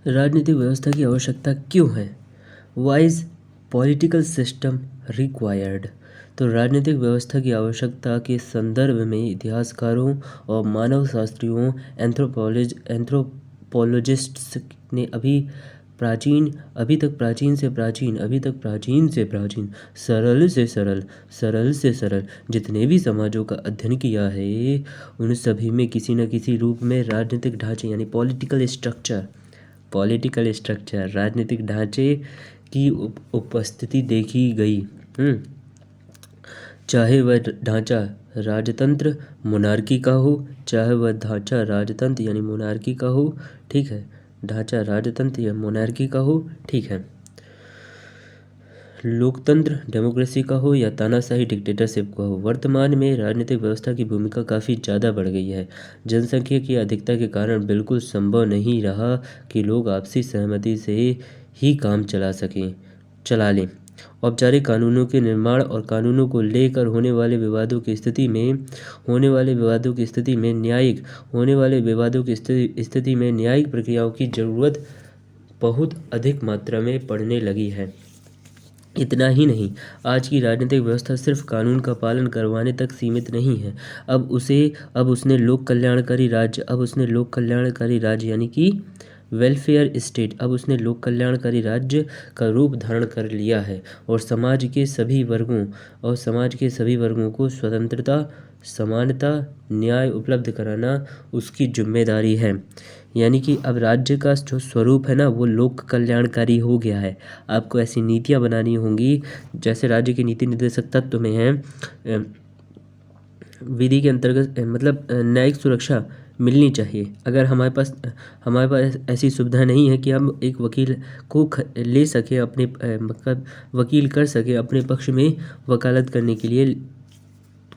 राजनीतिक व्यवस्था की आवश्यकता क्यों है? Why is political system required? तो राजनीतिक व्यवस्था की आवश्यकता के संदर्भ में इतिहासकारों और मानव शास्त्रियों एंथ्रोपोलॉजिस्ट्स ने अभी तक प्राचीन से प्राचीन, सरल से सरल जितने भी समाजों का अध्ययन किया है, उन सभी में किसी न किसी रूप में राजनीतिक ढांचे यानी पॉलिटिकल स्ट्रक्चर राजनीतिक ढांचे की उपस्थिति देखी गई। चाहे वह ढांचा राजतंत्र मोनार्की का हो, चाहे वह ढांचा राजतंत्र यानी मोनार्की का हो, ठीक है, ढांचा राजतंत्र या मोनार्की का हो, ठीक है, लोकतंत्र डेमोक्रेसी का हो या तानाशाही डिक्टेटरशिप का हो। वर्तमान में राजनीतिक व्यवस्था की भूमिका काफ़ी ज़्यादा बढ़ गई है। जनसंख्या की अधिकता के कारण बिल्कुल संभव नहीं रहा कि लोग आपसी सहमति से ही काम चला लें। औपचारिक कानूनों के निर्माण और कानूनों को लेकर होने वाले विवादों की स्थिति में न्यायिक प्रक्रियाओं की ज़रूरत बहुत अधिक मात्रा में पड़ने लगी है। इतना ही नहीं, आज की राजनीतिक व्यवस्था सिर्फ कानून का पालन करवाने तक सीमित नहीं है। अब उसने लोक कल्याणकारी राज्य यानी कि वेलफेयर स्टेट का रूप धारण कर लिया है और समाज के सभी वर्गों को स्वतंत्रता, समानता, न्याय उपलब्ध कराना उसकी जिम्मेदारी है। यानी कि अब राज्य का जो स्वरूप है ना, वो लोक कल्याणकारी हो गया है। आपको ऐसी नीतियाँ बनानी होंगी जैसे राज्य की नीति निर्देशक तत्व में है विधि के अंतर्गत मतलब न्यायिक सुरक्षा मिलनी चाहिए। अगर हमारे पास ऐसी सुविधा नहीं है कि हम एक वकील को ले सकें, मतलब वकील कर सकें अपने पक्ष में वकालत करने के लिए,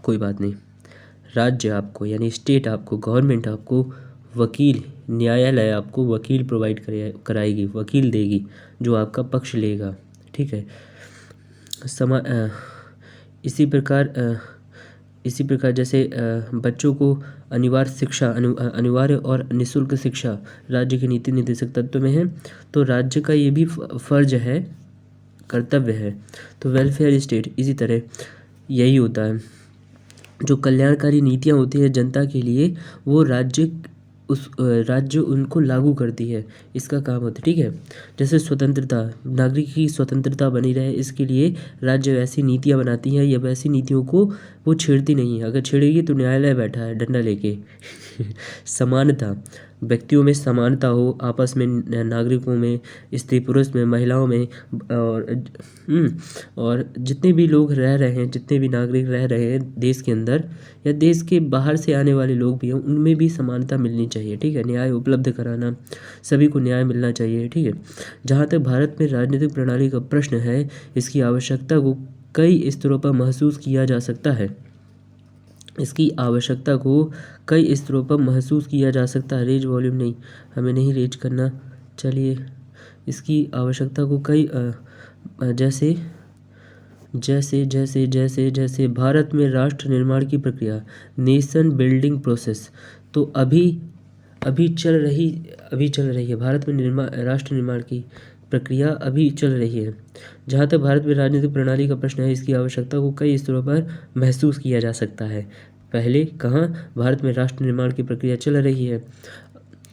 कोई बात नहीं, राज्य आपको यानी स्टेट आपको, गवर्नमेंट आपको न्यायालय आपको वकील प्रोवाइड कराएगी, वकील देगी जो आपका पक्ष लेगा, ठीक है। इसी प्रकार जैसे बच्चों को अनिवार्य और निःशुल्क शिक्षा राज्य के नीति निर्देशक तत्व में है, तो राज्य का ये भी फर्ज है, कर्तव्य है। तो वेलफेयर स्टेट इसी तरह यही होता है। जो कल्याणकारी नीतियाँ होती हैं जनता के लिए, वो राज्य उनको लागू करती है, इसका काम होता है, ठीक है। जैसे स्वतंत्रता, नागरिक की स्वतंत्रता बनी रहे, इसके लिए राज्य वैसी नीतियाँ बनाती हैं या वैसी नीतियों को वो छेड़ती नहीं है। अगर छेड़ेगी तो न्यायालय बैठा है डंडा लेके। समानता, व्यक्तियों में समानता हो, आपस में, नागरिकों में, स्त्री पुरुष में, महिलाओं में, और जितने भी लोग रह रहे हैं, जितने भी नागरिक रह रहे हैं देश के अंदर या देश के बाहर से आने वाले लोग भी हैं, उनमें भी समानता मिलनी चाहिए, ठीक है। न्याय उपलब्ध कराना, सभी को न्याय मिलना चाहिए, ठीक है। जहाँ तक भारत में राजनीतिक प्रणाली का प्रश्न है, इसकी आवश्यकता को कई स्तरों पर महसूस किया जा सकता है। रेज वॉल्यूम नहीं, हमें नहीं रेज करना, चलिए। इसकी आवश्यकता को कई जैसे भारत में राष्ट्र निर्माण की प्रक्रिया, नेशन बिल्डिंग प्रोसेस, तो अभी चल रही है। भारत में राष्ट्र निर्माण की प्रक्रिया अभी चल रही है। जहाँ तक भारत में राजनीतिक प्रणाली का प्रश्न है, इसकी आवश्यकता को कई स्तरों पर महसूस किया जा सकता है। पहले कहाँ भारत में राष्ट्र निर्माण की प्रक्रिया चल रही है,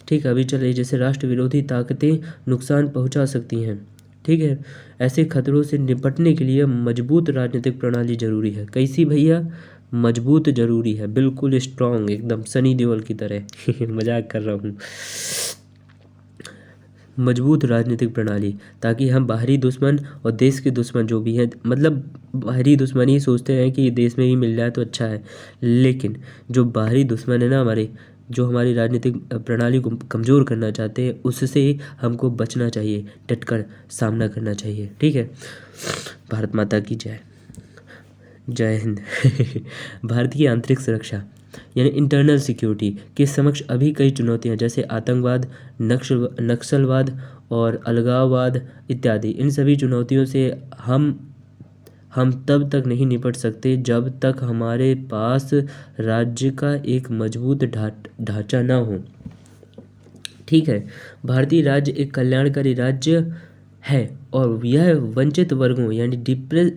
ठीक है, अभी चल रही है। जैसे राष्ट्र विरोधी ताकतें नुकसान पहुँचा सकती हैं, ठीक है। ऐसे खतरों से निपटने के लिए मजबूत राजनीतिक प्रणाली जरूरी है। कैसी भैया? मजबूत जरूरी है, बिल्कुल स्ट्रॉन्ग, एकदम सनी देओल की तरह। मजाक कर रहा हूँ। मजबूत राजनीतिक प्रणाली, ताकि हम बाहरी दुश्मन और देश के दुश्मन जो भी हैं, मतलब बाहरी दुश्मन ही सोचते हैं कि देश में ही मिल जाए तो अच्छा है, लेकिन जो बाहरी दुश्मन है ना जो हमारी राजनीतिक प्रणाली को कमज़ोर करना चाहते हैं, उससे हमको बचना चाहिए, डटकर सामना करना चाहिए, ठीक है। भारत माता की जय, जय हिंद। भारत की आंतरिक सुरक्षा यानी इंटरनल सिक्योरिटी के समक्ष अभी कई चुनौतियां, जैसे आतंकवाद, नक्सलवाद और अलगाववाद इत्यादि। इन सभी चुनौतियों से हम तब तक नहीं निपट सकते जब तक हमारे पास राज्य का एक मजबूत ढांचा ना हो। ठीक है। भारतीय राज्य एक कल्याणकारी राज्य है और यह वंचित वर्गों यानी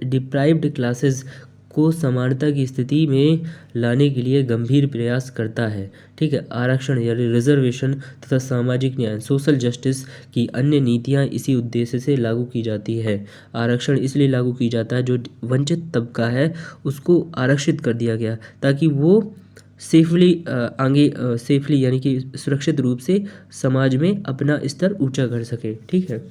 डिप्राइव्ड क्लासेस को समानता की स्थिति में लाने के लिए गंभीर प्रयास करता है। ठीक है। आरक्षण यानी रिजर्वेशन तथा सामाजिक न्याय सोशल जस्टिस की अन्य नीतियां इसी उद्देश्य से लागू की जाती है। आरक्षण इसलिए लागू की जाता है जो वंचित तबका है उसको आरक्षित कर दिया गया ताकि वो सेफली आगे सेफली यानी कि सुरक्षित रूप से समाज में अपना स्तर ऊंचा कर सके। ठीक है।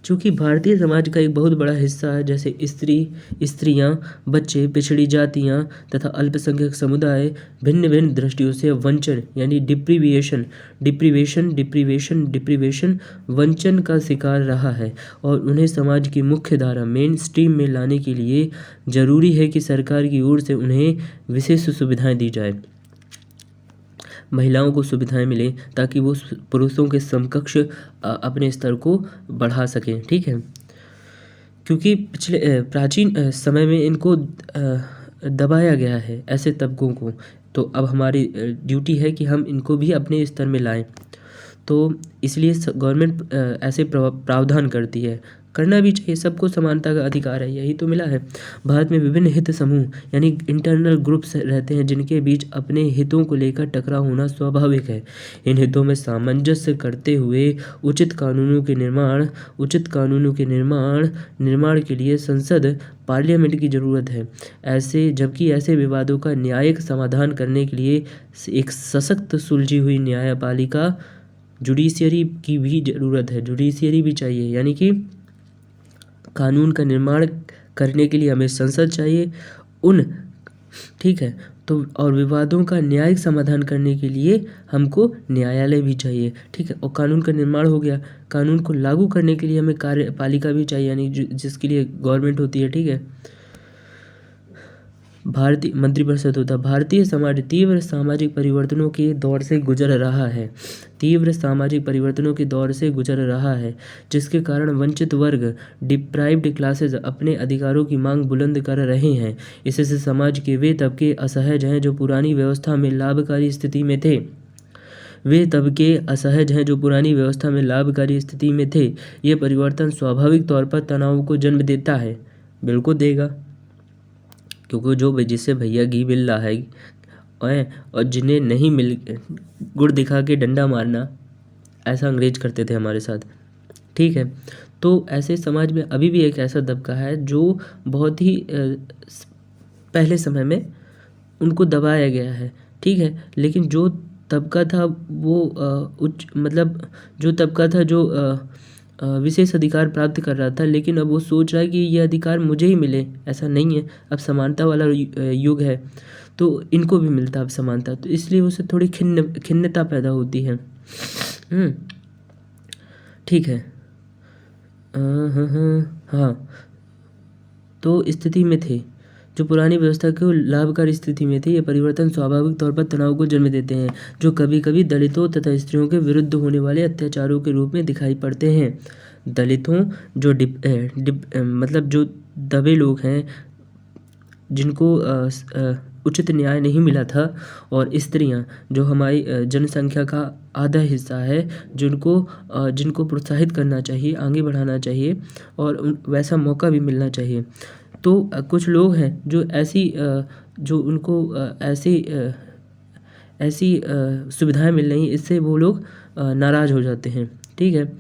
चूँकि भारतीय समाज का एक बहुत बड़ा हिस्सा है जैसे स्त्रियां, बच्चे, पिछड़ी जातियां तथा अल्पसंख्यक समुदाय भिन्न भिन्न दृष्टियों से वंचन यानी डिप्रीवेशन वंचन का शिकार रहा है और उन्हें समाज की मुख्य धारा मेन स्ट्रीम में लाने के लिए जरूरी है कि सरकार की ओर से उन्हें विशेष सुविधाएं दी जाए। महिलाओं को सुविधाएं मिलें ताकि वो पुरुषों के समकक्ष अपने स्तर को बढ़ा सकें। ठीक है। क्योंकि पिछले प्राचीन समय में इनको दबाया गया है ऐसे तबकों को, तो अब हमारी ड्यूटी है कि हम इनको भी अपने स्तर में लाएं। तो इसलिए गवर्नमेंट ऐसे प्रावधान करती है, करना भी चाहिए, सबको समानता का अधिकार है, यही तो मिला है। भारत में विभिन्न हित समूह यानी इंटरनल ग्रुप्स रहते हैं जिनके बीच अपने हितों को लेकर टकराव होना स्वाभाविक है। इन हितों में सामंजस्य करते हुए उचित कानूनों के निर्माण के लिए संसद पार्लियामेंट की ज़रूरत है। जबकि ऐसे विवादों का न्यायिक समाधान करने के लिए एक सशक्त सुलझी हुई न्यायपालिका जुडिशियरी की भी ज़रूरत है। जुडिशियरी भी चाहिए यानी कि कानून का निर्माण करने के लिए हमें संसद चाहिए ठीक है। तो और विवादों का न्यायिक समाधान करने के लिए हमको न्यायालय भी चाहिए। ठीक है। और कानून का निर्माण हो गया, कानून को लागू करने के लिए हमें कार्यपालिका भी चाहिए यानी जिसके लिए गवर्नमेंट होती है। ठीक है। भारतीय मंत्रिपरिषद होता है। भारतीय समाज तीव्र सामाजिक परिवर्तनों के दौर से गुजर रहा है जिसके कारण वंचित वर्ग डिप्राइव्ड क्लासेस अपने अधिकारों की मांग बुलंद कर रहे हैं। इससे समाज के वे तबके असहज हैं जो पुरानी व्यवस्था में लाभकारी स्थिति में थे। ये परिवर्तन स्वाभाविक तौर पर तनाव को जन्म देता है। बिल्कुल देगा, क्योंकि जिससे भैया घी मिल रहा है और जिन्हें नहीं मिल गुड़ दिखा के डंडा मारना, ऐसा अंग्रेज करते थे हमारे साथ। ठीक है। तो ऐसे समाज में अभी भी एक ऐसा तबका है जो बहुत ही पहले समय में उनको दबाया गया है। ठीक है। लेकिन जो तबका था वो विशेष अधिकार प्राप्त कर रहा था, लेकिन अब वो सोच रहा है कि ये अधिकार मुझे ही मिले, ऐसा नहीं है। अब समानता वाला युग है तो इनको भी मिलता है अब समानता, तो इसलिए उसे थोड़ी खिन्नता पैदा होती है। ठीक है। हाँ, तो स्थिति में थे जो पुरानी व्यवस्था को लाभकारी स्थिति में थे। ये परिवर्तन स्वाभाविक तौर पर तनाव को जन्म देते हैं जो कभी कभी दलितों तथा स्त्रियों के विरुद्ध होने वाले अत्याचारों के रूप में दिखाई पड़ते हैं। दलितों जो जो दबे लोग हैं जिनको उचित न्याय नहीं मिला था, और स्त्रियां जो हमारी जनसंख्या का आधा हिस्सा है जिनको प्रोत्साहित करना चाहिए, आगे बढ़ाना चाहिए और वैसा मौका भी मिलना चाहिए। तो कुछ लोग हैं जो ऐसी सुविधाएं मिल रही हैं, इससे वो लोग नाराज़ हो जाते हैं। ठीक है।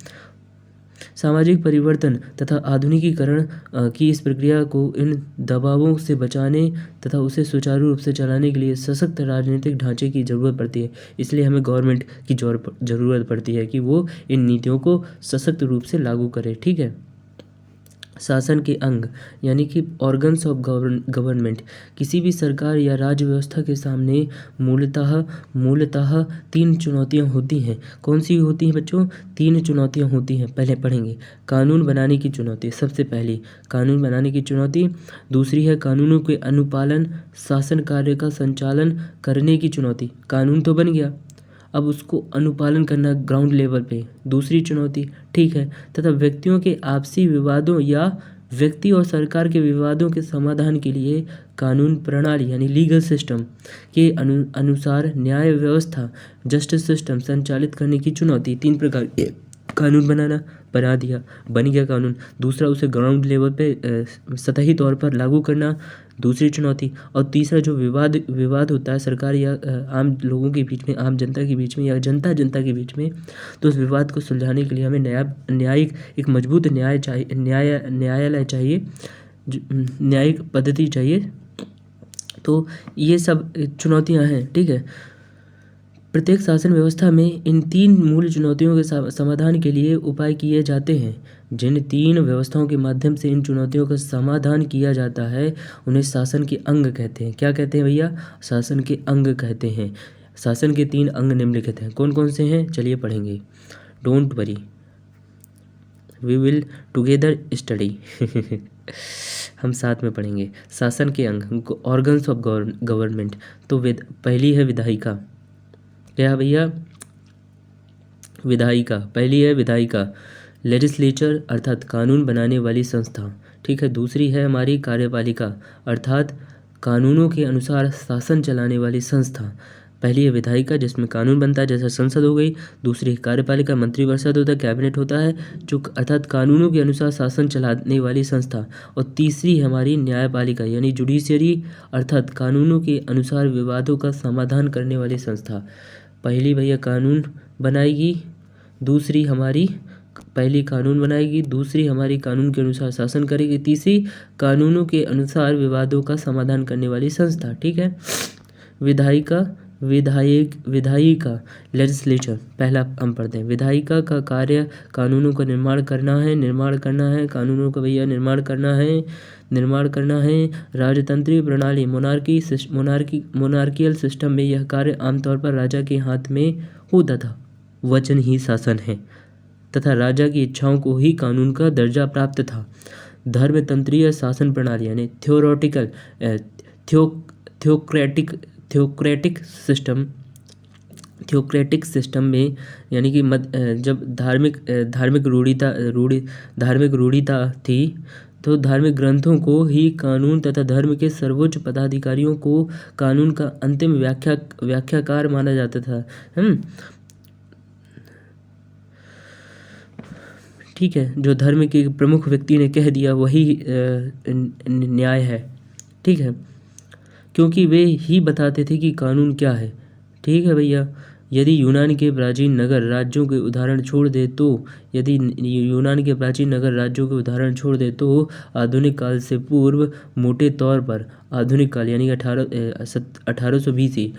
सामाजिक परिवर्तन तथा आधुनिकीकरण की इस प्रक्रिया को इन दबावों से बचाने तथा उसे सुचारू रूप से चलाने के लिए सशक्त राजनीतिक ढांचे की ज़रूरत पड़ती है। इसलिए हमें गवर्नमेंट की ज़रूरत पड़ती है कि वो इन नीतियों को सशक्त रूप से लागू करे। ठीक है। शासन के अंग यानी कि ऑर्गन्स ऑफ गवर्नमेंट किसी भी सरकार या राज्य व्यवस्था के सामने मूलतः 3 चुनौतियां होती हैं। कौन सी होती हैं बच्चों? 3 चुनौतियां होती हैं, पहले पढ़ेंगे। कानून बनाने की चुनौती, सबसे पहली कानून बनाने की चुनौती। दूसरी है कानूनों के अनुपालन, शासन कार्य का संचालन करने की चुनौती। कानून तो बन गया, अब उसको अनुपालन करना ग्राउंड लेवल पे, दूसरी चुनौती। ठीक है। तथा व्यक्तियों के आपसी विवादों या व्यक्ति और सरकार के विवादों के समाधान के लिए कानून प्रणाली यानी लीगल सिस्टम के अनुसार न्याय व्यवस्था जस्टिस सिस्टम संचालित करने की चुनौती। 3 प्रकार के कानून बना दिया, बन गया कानून। दूसरा, उसे ग्राउंड लेवल पे सतही तौर पर लागू करना, दूसरी चुनौती। और तीसरा, जो विवाद होता है सरकार या आम लोगों के बीच में, आम जनता के बीच में या जनता के बीच में, तो उस विवाद को सुलझाने के लिए हमें न्यायिक एक मजबूत न्यायालय चाहिए, न्यायिक पद्धति चाहिए। तो ये सब चुनौतियां हैं, ठीक है। प्रत्येक शासन व्यवस्था में इन 3 मूल चुनौतियों के समाधान के लिए उपाय किए जाते हैं। जिन 3 व्यवस्थाओं के माध्यम से इन चुनौतियों का समाधान किया जाता है उन्हें शासन के अंग कहते हैं। क्या कहते हैं भैया? शासन के अंग कहते हैं। शासन के 3 अंग निम्नलिखित हैं। कौन कौन से हैं? चलिए पढ़ेंगे। Don't worry, we will together study हम साथ में पढ़ेंगे। शासन के अंग, ऑर्गन्स ऑफ गवर्नमेंट। तो पहली है विधायिका। क्या है भैया? विधायिका। पहली है विधायिका, लेजिस्लेचर अर्थात कानून बनाने वाली संस्था, ठीक है। दूसरी है हमारी कार्यपालिका अर्थात कानूनों के अनुसार शासन चलाने वाली संस्था। पहली है विधायिका जिसमें कानून बनता है, जैसे संसद हो गई। दूसरी कार्यपालिका, मंत्रिपरिषद होता है, कैबिनेट होता है, जो अर्थात कानूनों के अनुसार शासन चलाने वाली संस्था। और तीसरी है हमारी न्यायपालिका यानी जुडिशियरी अर्थात कानूनों के अनुसार विवादों का समाधान करने वाली संस्था। पहली भैया कानून बनाएगी, दूसरी हमारी पहली कानून बनाएगी, दूसरी हमारी कानून के अनुसार शासन करेगी, तीसरी कानूनों के अनुसार विवादों का समाधान करने वाली संस्था, ठीक है। विधायिका लेजिस्लेचर। पहला हम पढ़ते हैं। विधायिका का कार्य कानूनों का निर्माण करना है कानूनों का भैया निर्माण करना है। राजतंत्रीय प्रणाली मोनार्कियल सिस्टम में यह कार्य आमतौर पर राजा के हाथ में होता था। वचन ही शासन है तथा राजा की इच्छाओं को ही कानून का दर्जा प्राप्त था। धर्मतंत्रीय शासन प्रणाली यानी थियोक्रेटिक सिस्टम में यानी कि जब धार्मिक रूढ़िता थी तो धार्मिक ग्रंथों को ही कानून तथा धर्म के सर्वोच्च पदाधिकारियों को कानून का अंतिम व्याख्याकार माना जाता था। ठीक है, जो धर्म के प्रमुख व्यक्ति ने कह दिया वही न्याय है, ठीक है, क्योंकि वे ही बताते थे कि कानून क्या है। ठीक है भैया। यदि यूनान के प्राचीन नगर राज्यों के उदाहरण छोड़ दे तो आधुनिक काल से पूर्व मोटे तौर पर आधुनिक काल यानी 1820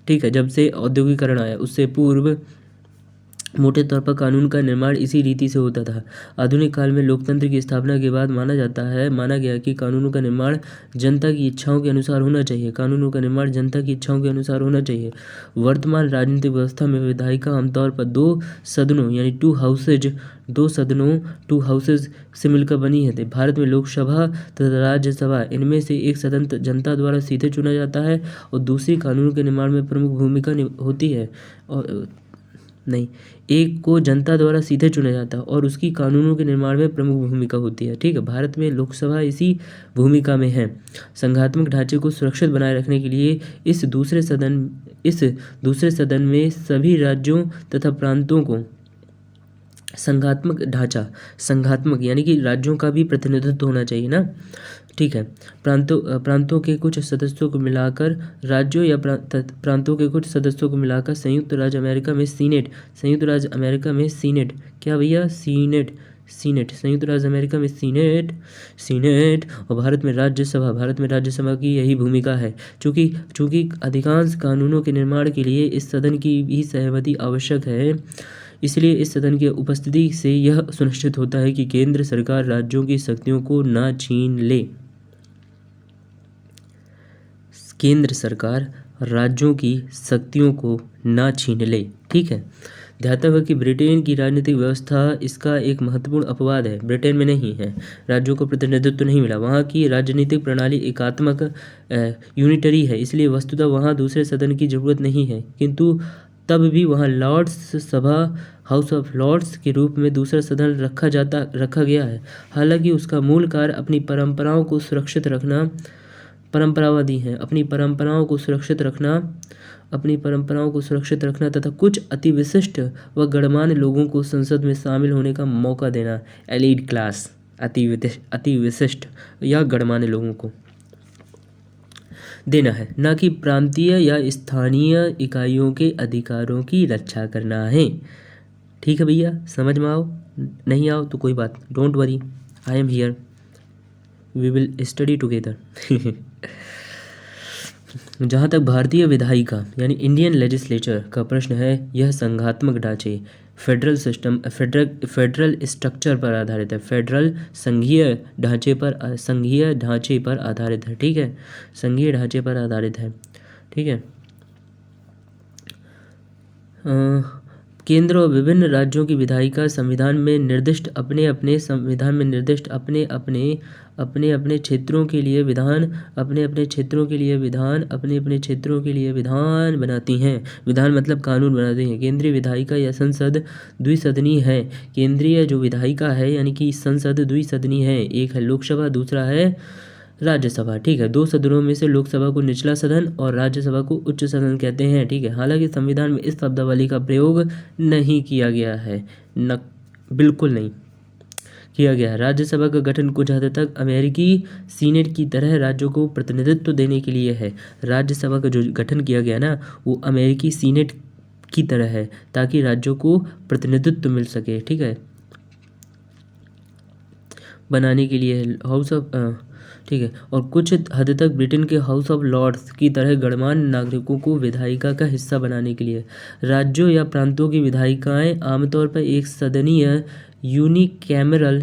ठीक है, जब से औद्योगिकरण आया उससे पूर्व मोटे तौर पर कानून का निर्माण इसी रीति से होता था। आधुनिक काल में लोकतंत्र की स्थापना के बाद माना गया कि कानूनों का निर्माण जनता की इच्छाओं के अनुसार होना चाहिए। वर्तमान राजनीतिक व्यवस्था में विधायिका आमतौर पर 2 सदनों यानी 2 हाउसेज से मिलकर बनी है। भारत में लोकसभा तथा राज्यसभा, इनमें से एक सदन जनता द्वारा सीधे चुना जाता है और दूसरी कानून के निर्माण में प्रमुख भूमिका होती है। एक को जनता द्वारा सीधे चुना जाता है और उसकी कानूनों के निर्माण में प्रमुख भूमिका होती है। ठीक है, भारत में लोकसभा इसी भूमिका में है। संघात्मक ढांचे को सुरक्षित बनाए रखने के लिए इस दूसरे सदन में सभी राज्यों तथा प्रांतों को संघात्मक यानी कि राज्यों का भी प्रतिनिधित्व होना चाहिए ना। ठीक है, प्रांतों के कुछ सदस्यों को मिलाकर संयुक्त राज्य अमेरिका में सीनेट संयुक्त राज्य अमेरिका में सीनेट और भारत में राज्यसभा की यही भूमिका है। चूंकि अधिकांश कानूनों के निर्माण के लिए इस सदन की भी सहमति आवश्यक है, इसलिए इस सदन की उपस्थिति से यह सुनिश्चित होता है कि केंद्र सरकार राज्यों की शक्तियों को न छीन ले। ठीक है, ध्यातव्य कि ब्रिटेन की राजनीतिक व्यवस्था इसका एक महत्वपूर्ण अपवाद है। ब्रिटेन में नहीं है, राज्यों को प्रतिनिधित्व नहीं मिला। वहाँ की राजनीतिक प्रणाली एकात्मक यूनिटरी है, इसलिए वस्तुतः वहाँ दूसरे सदन की जरूरत नहीं है। किंतु तब भी वहाँ लॉर्ड्स सभा, हाउस ऑफ लॉर्ड्स के रूप में दूसरा सदन रखा गया है। हालांकि उसका मूल कार्य अपनी परंपराओं को सुरक्षित रखना, परंपरावादी हैं, अपनी परंपराओं को सुरक्षित रखना तथा कुछ अति विशिष्ट व गणमान्य लोगों को संसद में शामिल होने का मौका देना। एलीट क्लास, अति विशिष्ट या गणमान्य लोगों को देना है, ना कि प्रांतीय या स्थानीय इकाइयों के अधिकारों की रक्षा करना है। ठीक है भैया, समझ में आओ, नहीं आओ तो कोई बात, don't worry, I am here, we will study together. जहाँ तक भारतीय विधायिका यानी इंडियन लेजिस्लेचर का प्रश्न है, यह संघात्मक ढांचे, फेडरल स्ट्रक्चर पर आधारित है। फेडरल संघीय ढांचे पर आधारित है। ठीक है, संघीय ढांचे पर आधारित है। ठीक है, केंद्र और विभिन्न राज्यों की विधायिका संविधान में निर्दिष्ट अपने अपने क्षेत्रों के लिए विधान बनाती हैं। विधान मतलब कानून बनाते हैं। केंद्रीय विधायिका या संसद द्विसदनीय है। केंद्रीय जो विधायिका है यानी कि संसद द्विसदनीय है, एक है लोकसभा, दूसरा है राज्यसभा। ठीक है, दो सदनों में से लोकसभा को निचला सदन और राज्यसभा को उच्च सदन कहते हैं। ठीक है, हालांकि संविधान में इस शब्दावली का प्रयोग नहीं किया गया है, बिल्कुल नहीं किया गया है। राज्यसभा का गठन कुछ हद तक अमेरिकी सीनेट की तरह राज्यों को प्रतिनिधित्व देने के लिए है। राज्यसभा का जो गठन किया गया ना, वो अमेरिकी सीनेट की तरह है, ताकि राज्यों को प्रतिनिधित्व मिल सके। ठीक है, बनाने के लिए हाउस ऑफ ठीक है, और कुछ हद तक ब्रिटेन के हाउस ऑफ लॉर्ड्स की तरह गणमान्य नागरिकों को विधायिका का हिस्सा बनाने के लिए। राज्यों या प्रांतों की विधायिकाएं आमतौर पर एक सदनीय यूनिकैमरल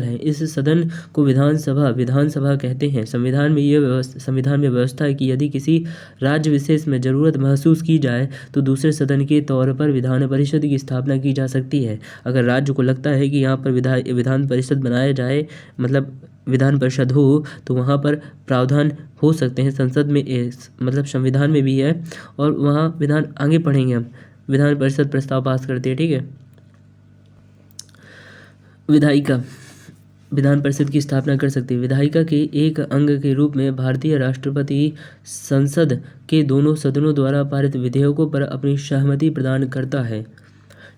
हैं। इस सदन को विधानसभा कहते हैं। संविधान में व्यवस्था है कि यदि किसी राज्य विशेष में ज़रूरत महसूस की जाए तो दूसरे सदन के तौर पर विधान परिषद की स्थापना की जा सकती है। अगर राज्य को लगता है कि यहाँ पर विधान परिषद बनाया जाए, मतलब विधान परिषद हो, तो वहाँ पर प्रावधान हो सकते हैं। संसद में मतलब संविधान में भी है, और वहाँ विधान आगे पढ़ेंगे हम, विधान परिषद प्रस्ताव पास करते हैं। ठीक है, विधायिका विधान परिषद की स्थापना कर सकती है। विधायिका के एक अंग के रूप में भारतीय राष्ट्रपति संसद के दोनों सदनों द्वारा पारित विधेयकों पर अपनी सहमति प्रदान करता है।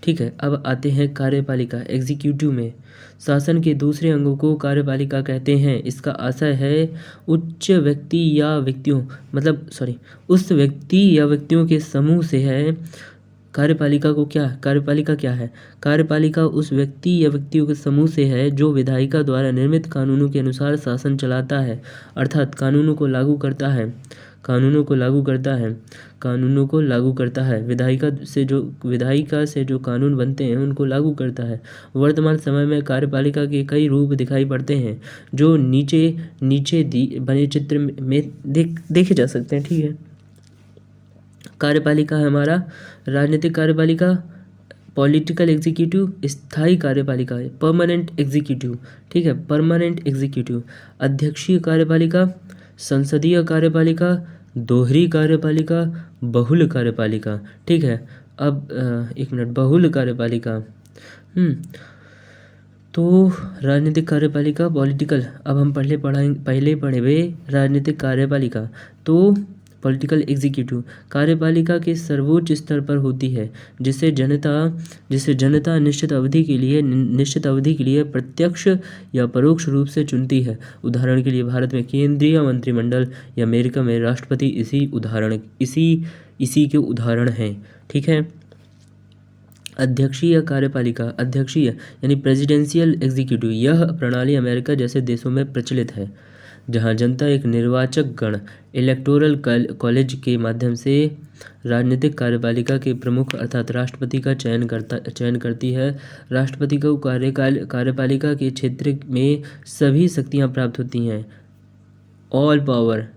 ठीक है, अब आते हैं कार्यपालिका, एग्जीक्यूटिव में। शासन के दूसरे अंगों को कार्यपालिका कहते हैं। इसका आशय है उस व्यक्ति या व्यक्तियों के समूह से है। कार्यपालिका क्या है? कार्यपालिका उस व्यक्ति या व्यक्तियों के समूह से है जो विधायिका द्वारा निर्मित कानूनों के अनुसार शासन चलाता है, अर्थात कानूनों को लागू करता है। विधायिका से जो कानून बनते हैं उनको लागू करता है। वर्तमान समय में कार्यपालिका के कई रूप दिखाई पड़ते हैं, जो नीचे बने चित्र में देखे जा सकते हैं। ठीक है, कार्यपालिका है हमारा राजनीतिक कार्यपालिका, पॉलिटिकल एग्जीक्यूटिव, स्थायी कार्यपालिका है परमानेंट एग्जीक्यूटिव। ठीक है, परमानेंट एग्जीक्यूटिव, अध्यक्षीय कार्यपालिका, संसदीय कार्यपालिका, दोहरी कार्यपालिका, बहुल कार्यपालिका। ठीक है, अब एक मिनट, बहुल कार्यपालिका तो राजनीतिक कार्यपालिका पॉलिटिकल, अब हम पहले पढ़े हुए राजनीतिक कार्यपालिका। तो पॉलिटिकल एग्जीक्यूटिव कार्यपालिका के सर्वोच्च स्तर पर होती है, जिसे जनता निश्चित अवधि के लिए प्रत्यक्ष या परोक्ष रूप से चुनती है। उदाहरण के लिए भारत में केंद्रीय मंत्रिमंडल या अमेरिका में राष्ट्रपति इसी के उदाहरण हैं। ठीक है, अध्यक्षीय कार्यपालिका, अध्यक्षीय यानी प्रेसिडेंशियल एग्जीक्यूटिव, यह प्रणाली अमेरिका जैसे देशों में प्रचलित है, जहां जनता एक निर्वाचक गण इलेक्टोरल कॉलेज के माध्यम से राजनीतिक कार्यपालिका के प्रमुख अर्थात राष्ट्रपति का चयन करती है। राष्ट्रपति को कार्यपालिका के क्षेत्र में सभी शक्तियां प्राप्त होती हैं, ऑल पावर।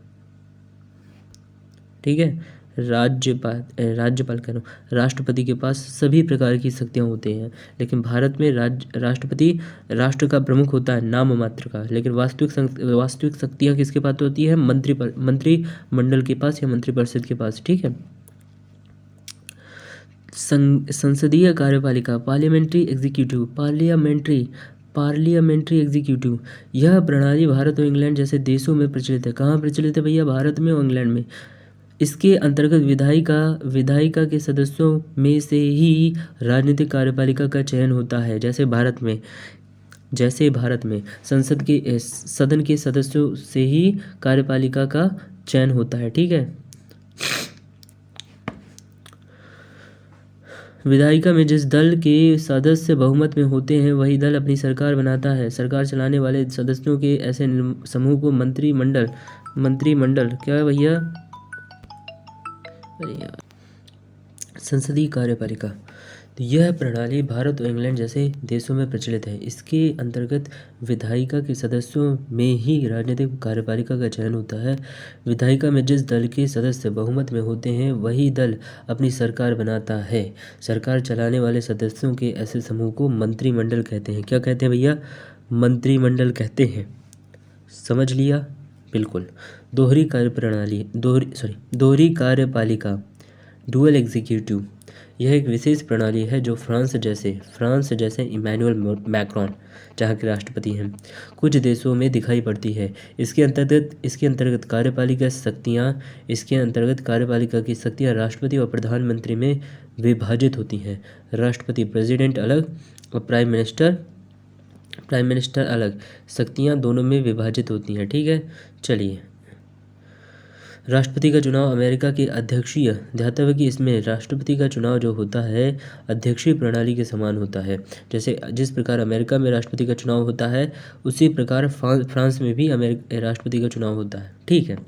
ठीक है, राज्यपाल कह रहा हूँ, राष्ट्रपति के पास सभी प्रकार की शक्तियाँ होती हैं, लेकिन भारत में राष्ट्रपति राष्ट्र का प्रमुख होता है नाम मात्र का, लेकिन वास्तविक शक्तियाँ किसके पास होती है? मंत्रिमंडल के पास या मंत्रिपरिषद के पास। ठीक है, संसदीय कार्यपालिका, पार्लियामेंट्री एग्जीक्यूटिव, यह प्रणाली भारत और इंग्लैंड जैसे देशों में प्रचलित है। कहाँ प्रचलित है भैया? भारत में और इंग्लैंड में। इसके अंतर्गत विधायिका के सदस्यों में से ही राजनीतिक कार्यपालिका का चयन होता है। जैसे भारत में सदन के सदस्यों से ही कार्यपालिका का चयन होता है। ठीक है। विधायिका में जिस दल के सदस्य बहुमत में होते हैं वही दल अपनी सरकार बनाता है। सरकार चलाने वाले सदस्यों के ऐसे समूह को मंत्रिमंडल क्या है भैया? अरे यार, संसदीय कार्यपालिका। तो यह प्रणाली भारत और इंग्लैंड जैसे देशों में प्रचलित है। इसके अंतर्गत विधायिका के सदस्यों में ही राजनीतिक कार्यपालिका का चयन होता है। विधायिका में जिस दल के सदस्य बहुमत में होते हैं वही दल अपनी सरकार बनाता है। सरकार चलाने वाले सदस्यों के ऐसे समूह को मंत्रिमंडल कहते हैं। क्या कहते हैं भैया? मंत्रिमंडल कहते हैं। समझ लिया? बिल्कुल। दोहरी कार्यपालिका, डुअल एग्जीक्यूटिव, यह एक विशेष प्रणाली है जो फ्रांस जैसे इमैनुअल मैक्रोन जहाँ के राष्ट्रपति हैं कुछ देशों में दिखाई पड़ती है। इसके अंतर्गत कार्यपालिका की शक्तियाँ राष्ट्रपति और प्रधानमंत्री में विभाजित होती हैं। राष्ट्रपति प्रेसिडेंट अलग और प्राइम मिनिस्टर अलग, शक्तियाँ दोनों में विभाजित होती हैं। ठीक है। चलिए, राष्ट्रपति का चुनाव अमेरिका के अध्यक्षीय, ध्यातव्य कि इसमें राष्ट्रपति का चुनाव जो होता है अध्यक्षीय प्रणाली के समान होता है। जैसे जिस प्रकार अमेरिका में राष्ट्रपति का चुनाव होता है उसी प्रकार फ्रांस में भी राष्ट्रपति का चुनाव होता है। ठीक है।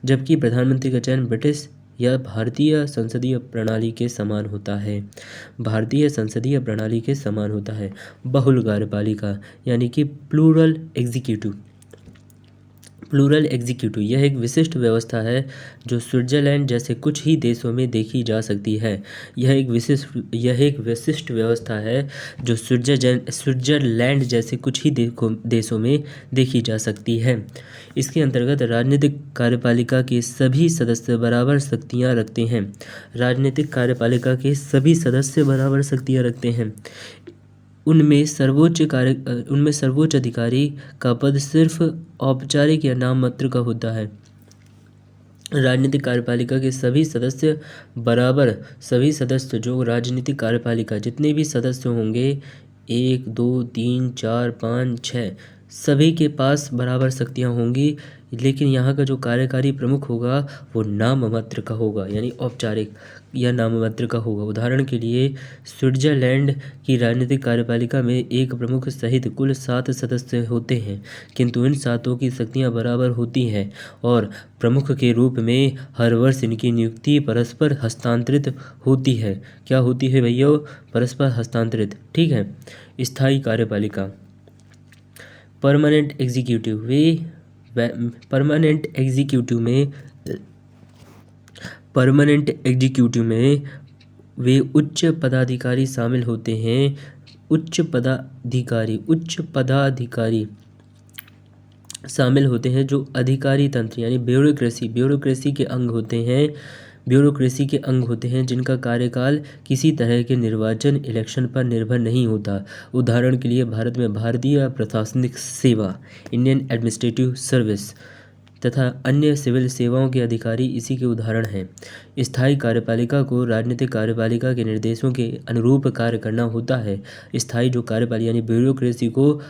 जबकि प्रधानमंत्री का चयन ब्रिटिश या भारतीय संसदीय प्रणाली के समान होता है। बहुल कार्यपालिका यानी कि प्लूरल एग्जीक्यूटिव, यह एक विशिष्ट व्यवस्था है जो स्विट्जरलैंड जैसे कुछ ही देशों में देखी जा सकती है। यह एक विशिष्ट व्यवस्था है जो स्विट्जरलैंड जैसे कुछ ही देशों में देखी जा सकती है। इसके अंतर्गत राजनीतिक कार्यपालिका के सभी सदस्य बराबर शक्तियाँ रखते हैं। उनमें सर्वोच्च अधिकारी का पद सिर्फ औपचारिक या नाम मात्र का होता है। राजनीतिक कार्यपालिका के सभी सदस्य जो राजनीतिक कार्यपालिका जितने भी सदस्य होंगे 1, 2, 3, 4, 5, 6 सभी के पास बराबर शक्तियाँ होंगी। लेकिन यहाँ का जो कार्यकारी प्रमुख होगा वो नाम मात्र का होगा, यानी औपचारिक या नाम मात्र का होगा। उदाहरण के लिए स्विट्जरलैंड की राजनीतिक कार्यपालिका में एक प्रमुख सहित कुल 7 सदस्य होते हैं, किंतु इन 7 की शक्तियाँ बराबर होती हैं और प्रमुख के रूप में हर वर्ष इनकी नियुक्ति परस्पर हस्तांतरित होती है। क्या होती है भैया? परस्पर हस्तांतरित। ठीक है। स्थायी कार्यपालिका, परमानेंट एग्जीक्यूटिव में वे उच्च पदाधिकारी शामिल होते हैं। उच्च पदाधिकारी शामिल होते हैं जो अधिकारी तंत्र यानी ब्यूरोक्रेसी के अंग होते हैं जिनका कार्यकाल किसी तरह के निर्वाचन इलेक्शन पर निर्भर नहीं होता। उदाहरण के लिए भारत में भारतीय प्रशासनिक सेवा, इंडियन एडमिनिस्ट्रेटिव सर्विस तथा अन्य सिविल सेवाओं के अधिकारी इसी के उदाहरण हैं। स्थायी कार्यपालिका को राजनीतिक कार्यपालिका के निर्देशों के अनुरूप कार्य करना होता है। स्थायी जो कार्यपालिका यानी ब्यूरोक्रेसी को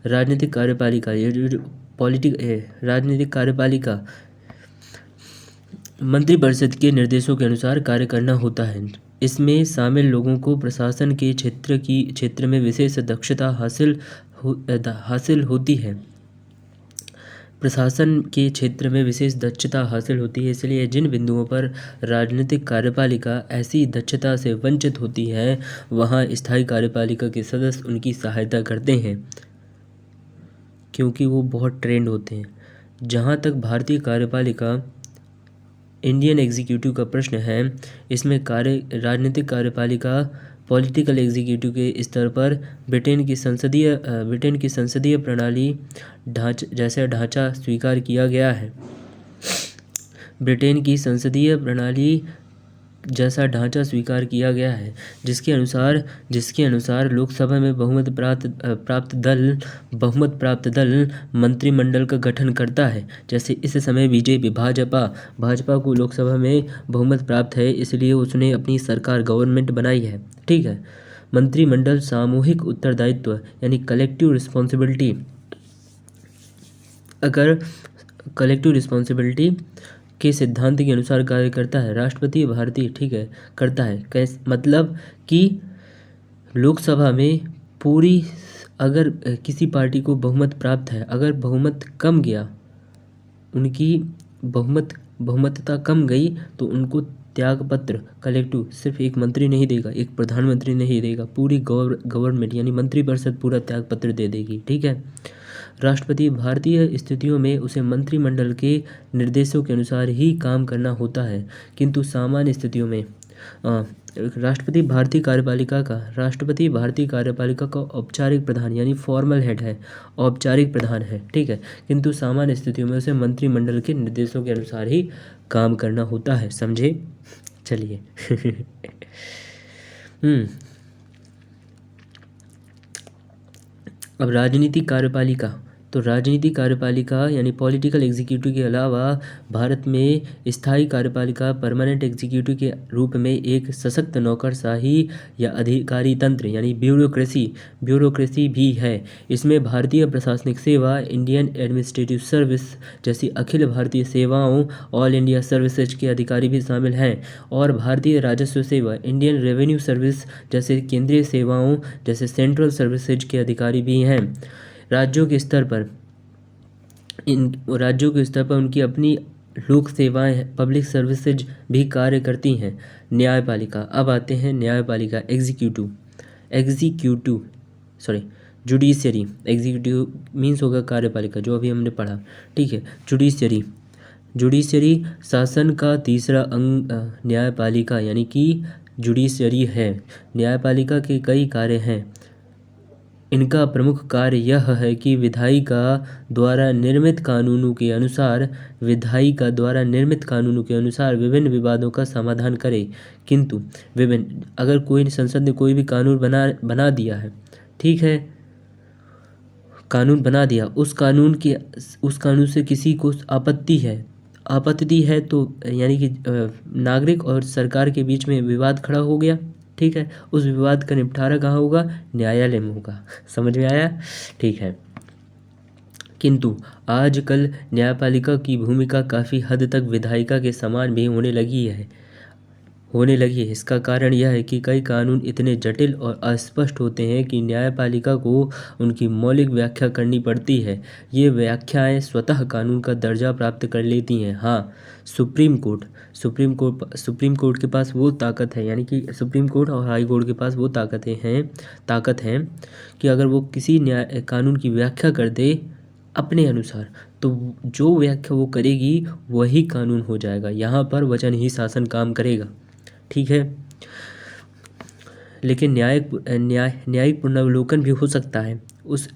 राजनीतिक कार्यपालिका मंत्रिपरिषद के निर्देशों के अनुसार कार्य करना होता है। इसमें शामिल लोगों को प्रशासन के क्षेत्र में विशेष दक्षता हासिल होती है। इसलिए जिन बिंदुओं पर राजनीतिक कार्यपालिका ऐसी दक्षता से वंचित होती है वहाँ स्थायी कार्यपालिका के सदस्य उनकी सहायता करते हैं क्योंकि वो बहुत ट्रेंड होते हैं। जहाँ तक भारतीय कार्यपालिका इंडियन एग्जीक्यूटिव का प्रश्न है, इसमें राजनीतिक कार्यपालिका पॉलिटिकल एग्जीक्यूटिव के स्तर पर ब्रिटेन की संसदीय प्रणाली जैसा ढांचा स्वीकार किया गया है। ब्रिटेन की संसदीय प्रणाली जैसा ढांचा स्वीकार किया गया है, जिसके अनुसार लोकसभा में बहुमत प्राप्त दल मंत्रिमंडल का गठन करता है। जैसे इस समय बीजेपी भाजपा को लोकसभा में बहुमत प्राप्त है, इसलिए उसने अपनी सरकार गवर्नमेंट बनाई है। ठीक है। मंत्रिमंडल सामूहिक उत्तरदायित्व यानी कलेक्टिव रिस्पॉन्सिबिलिटी के सिद्धांत के अनुसार कार्य करता है। राष्ट्रपति भारतीय ठीक है करता है कैसे, मतलब कि लोकसभा में पूरी अगर किसी पार्टी को बहुमत प्राप्त है, अगर बहुमत कम गया, उनकी बहुमतता कम गई, तो उनको त्यागपत्र कलेक्टिव सिर्फ एक मंत्री नहीं देगा, एक प्रधानमंत्री नहीं देगा, पूरी गवर्नमेंट यानी मंत्रिपरिषद पूरा त्यागपत्र दे देगी। ठीक है। राष्ट्रपति भारतीय स्थितियों में उसे मंत्रिमंडल के निर्देशों के अनुसार ही काम करना होता है, किंतु सामान्य स्थितियों में राष्ट्रपति भारतीय कार्यपालिका का औपचारिक प्रधान यानी फॉर्मल हेड है, औपचारिक प्रधान है। ठीक है। किंतु सामान्य स्थितियों में उसे मंत्रिमंडल के निर्देशों के अनुसार ही काम करना होता है। समझे? चलिए। अब राजनीतिक कार्यपालिका यानी पॉलिटिकल एग्जीक्यूटिव के अलावा भारत में स्थायी कार्यपालिका परमानेंट एग्जीक्यूटिव के रूप में एक सशक्त नौकरशाही या अधिकारी तंत्र यानी ब्यूरोक्रेसी भी है। इसमें भारतीय प्रशासनिक सेवा, इंडियन एडमिनिस्ट्रेटिव सर्विस जैसी अखिल भारतीय सेवाओं, ऑल इंडिया सर्विसेज के अधिकारी भी शामिल हैं, और भारतीय राजस्व सेवा, इंडियन रेवेन्यू सर्विस जैसे केंद्रीय सेवाओं जैसे सेंट्रल सर्विसेज के अधिकारी भी हैं। राज्यों के स्तर पर उनकी अपनी लोक सेवाएं, पब्लिक सर्विसेज भी कार्य करती हैं। न्यायपालिका, अब आते हैं न्यायपालिका जुडिशरी। एग्जीक्यूटिव मीन्स होगा कार्यपालिका, जो अभी हमने पढ़ा। ठीक है। जुडिशरी शासन का तीसरा अंग न्यायपालिका यानी कि जुडिशरी है। न्यायपालिका के कई कार्य हैं। इनका प्रमुख कार्य यह है कि विधायिका द्वारा निर्मित कानूनों के अनुसार विभिन्न विवादों का समाधान करे। किंतु अगर कोई संसद ने कोई भी कानून बना दिया है, ठीक है, कानून बना दिया, उस कानून से किसी को आपत्ति है तो यानी कि नागरिक और सरकार के बीच में विवाद खड़ा हो गया। ठीक है। उस विवाद का निपटारा कहाँ होगा? न्यायालय में होगा। समझ में आया? ठीक है। किंतु आजकल न्यायपालिका की भूमिका काफ़ी हद तक विधायिका के समान भी होने लगी है। इसका कारण यह है कि कई कानून इतने जटिल और अस्पष्ट होते हैं कि न्यायपालिका को उनकी मौलिक व्याख्या करनी पड़ती है। ये व्याख्याएं स्वतः कानून का दर्जा प्राप्त कर लेती हैं। हाँ, सुप्रीम कोर्ट के पास वो ताकत है, यानी कि सुप्रीम कोर्ट और हाई कोर्ट के पास वो ताकत है कि अगर वो किसी कानून की व्याख्या कर दे अपने अनुसार, तो जो व्याख्या वो करेगी वही कानून हो जाएगा। यहाँ पर वचन ही शासन काम करेगा। ठीक है। लेकिन न्यायिक पुनर्वलोकन भी हो सकता है।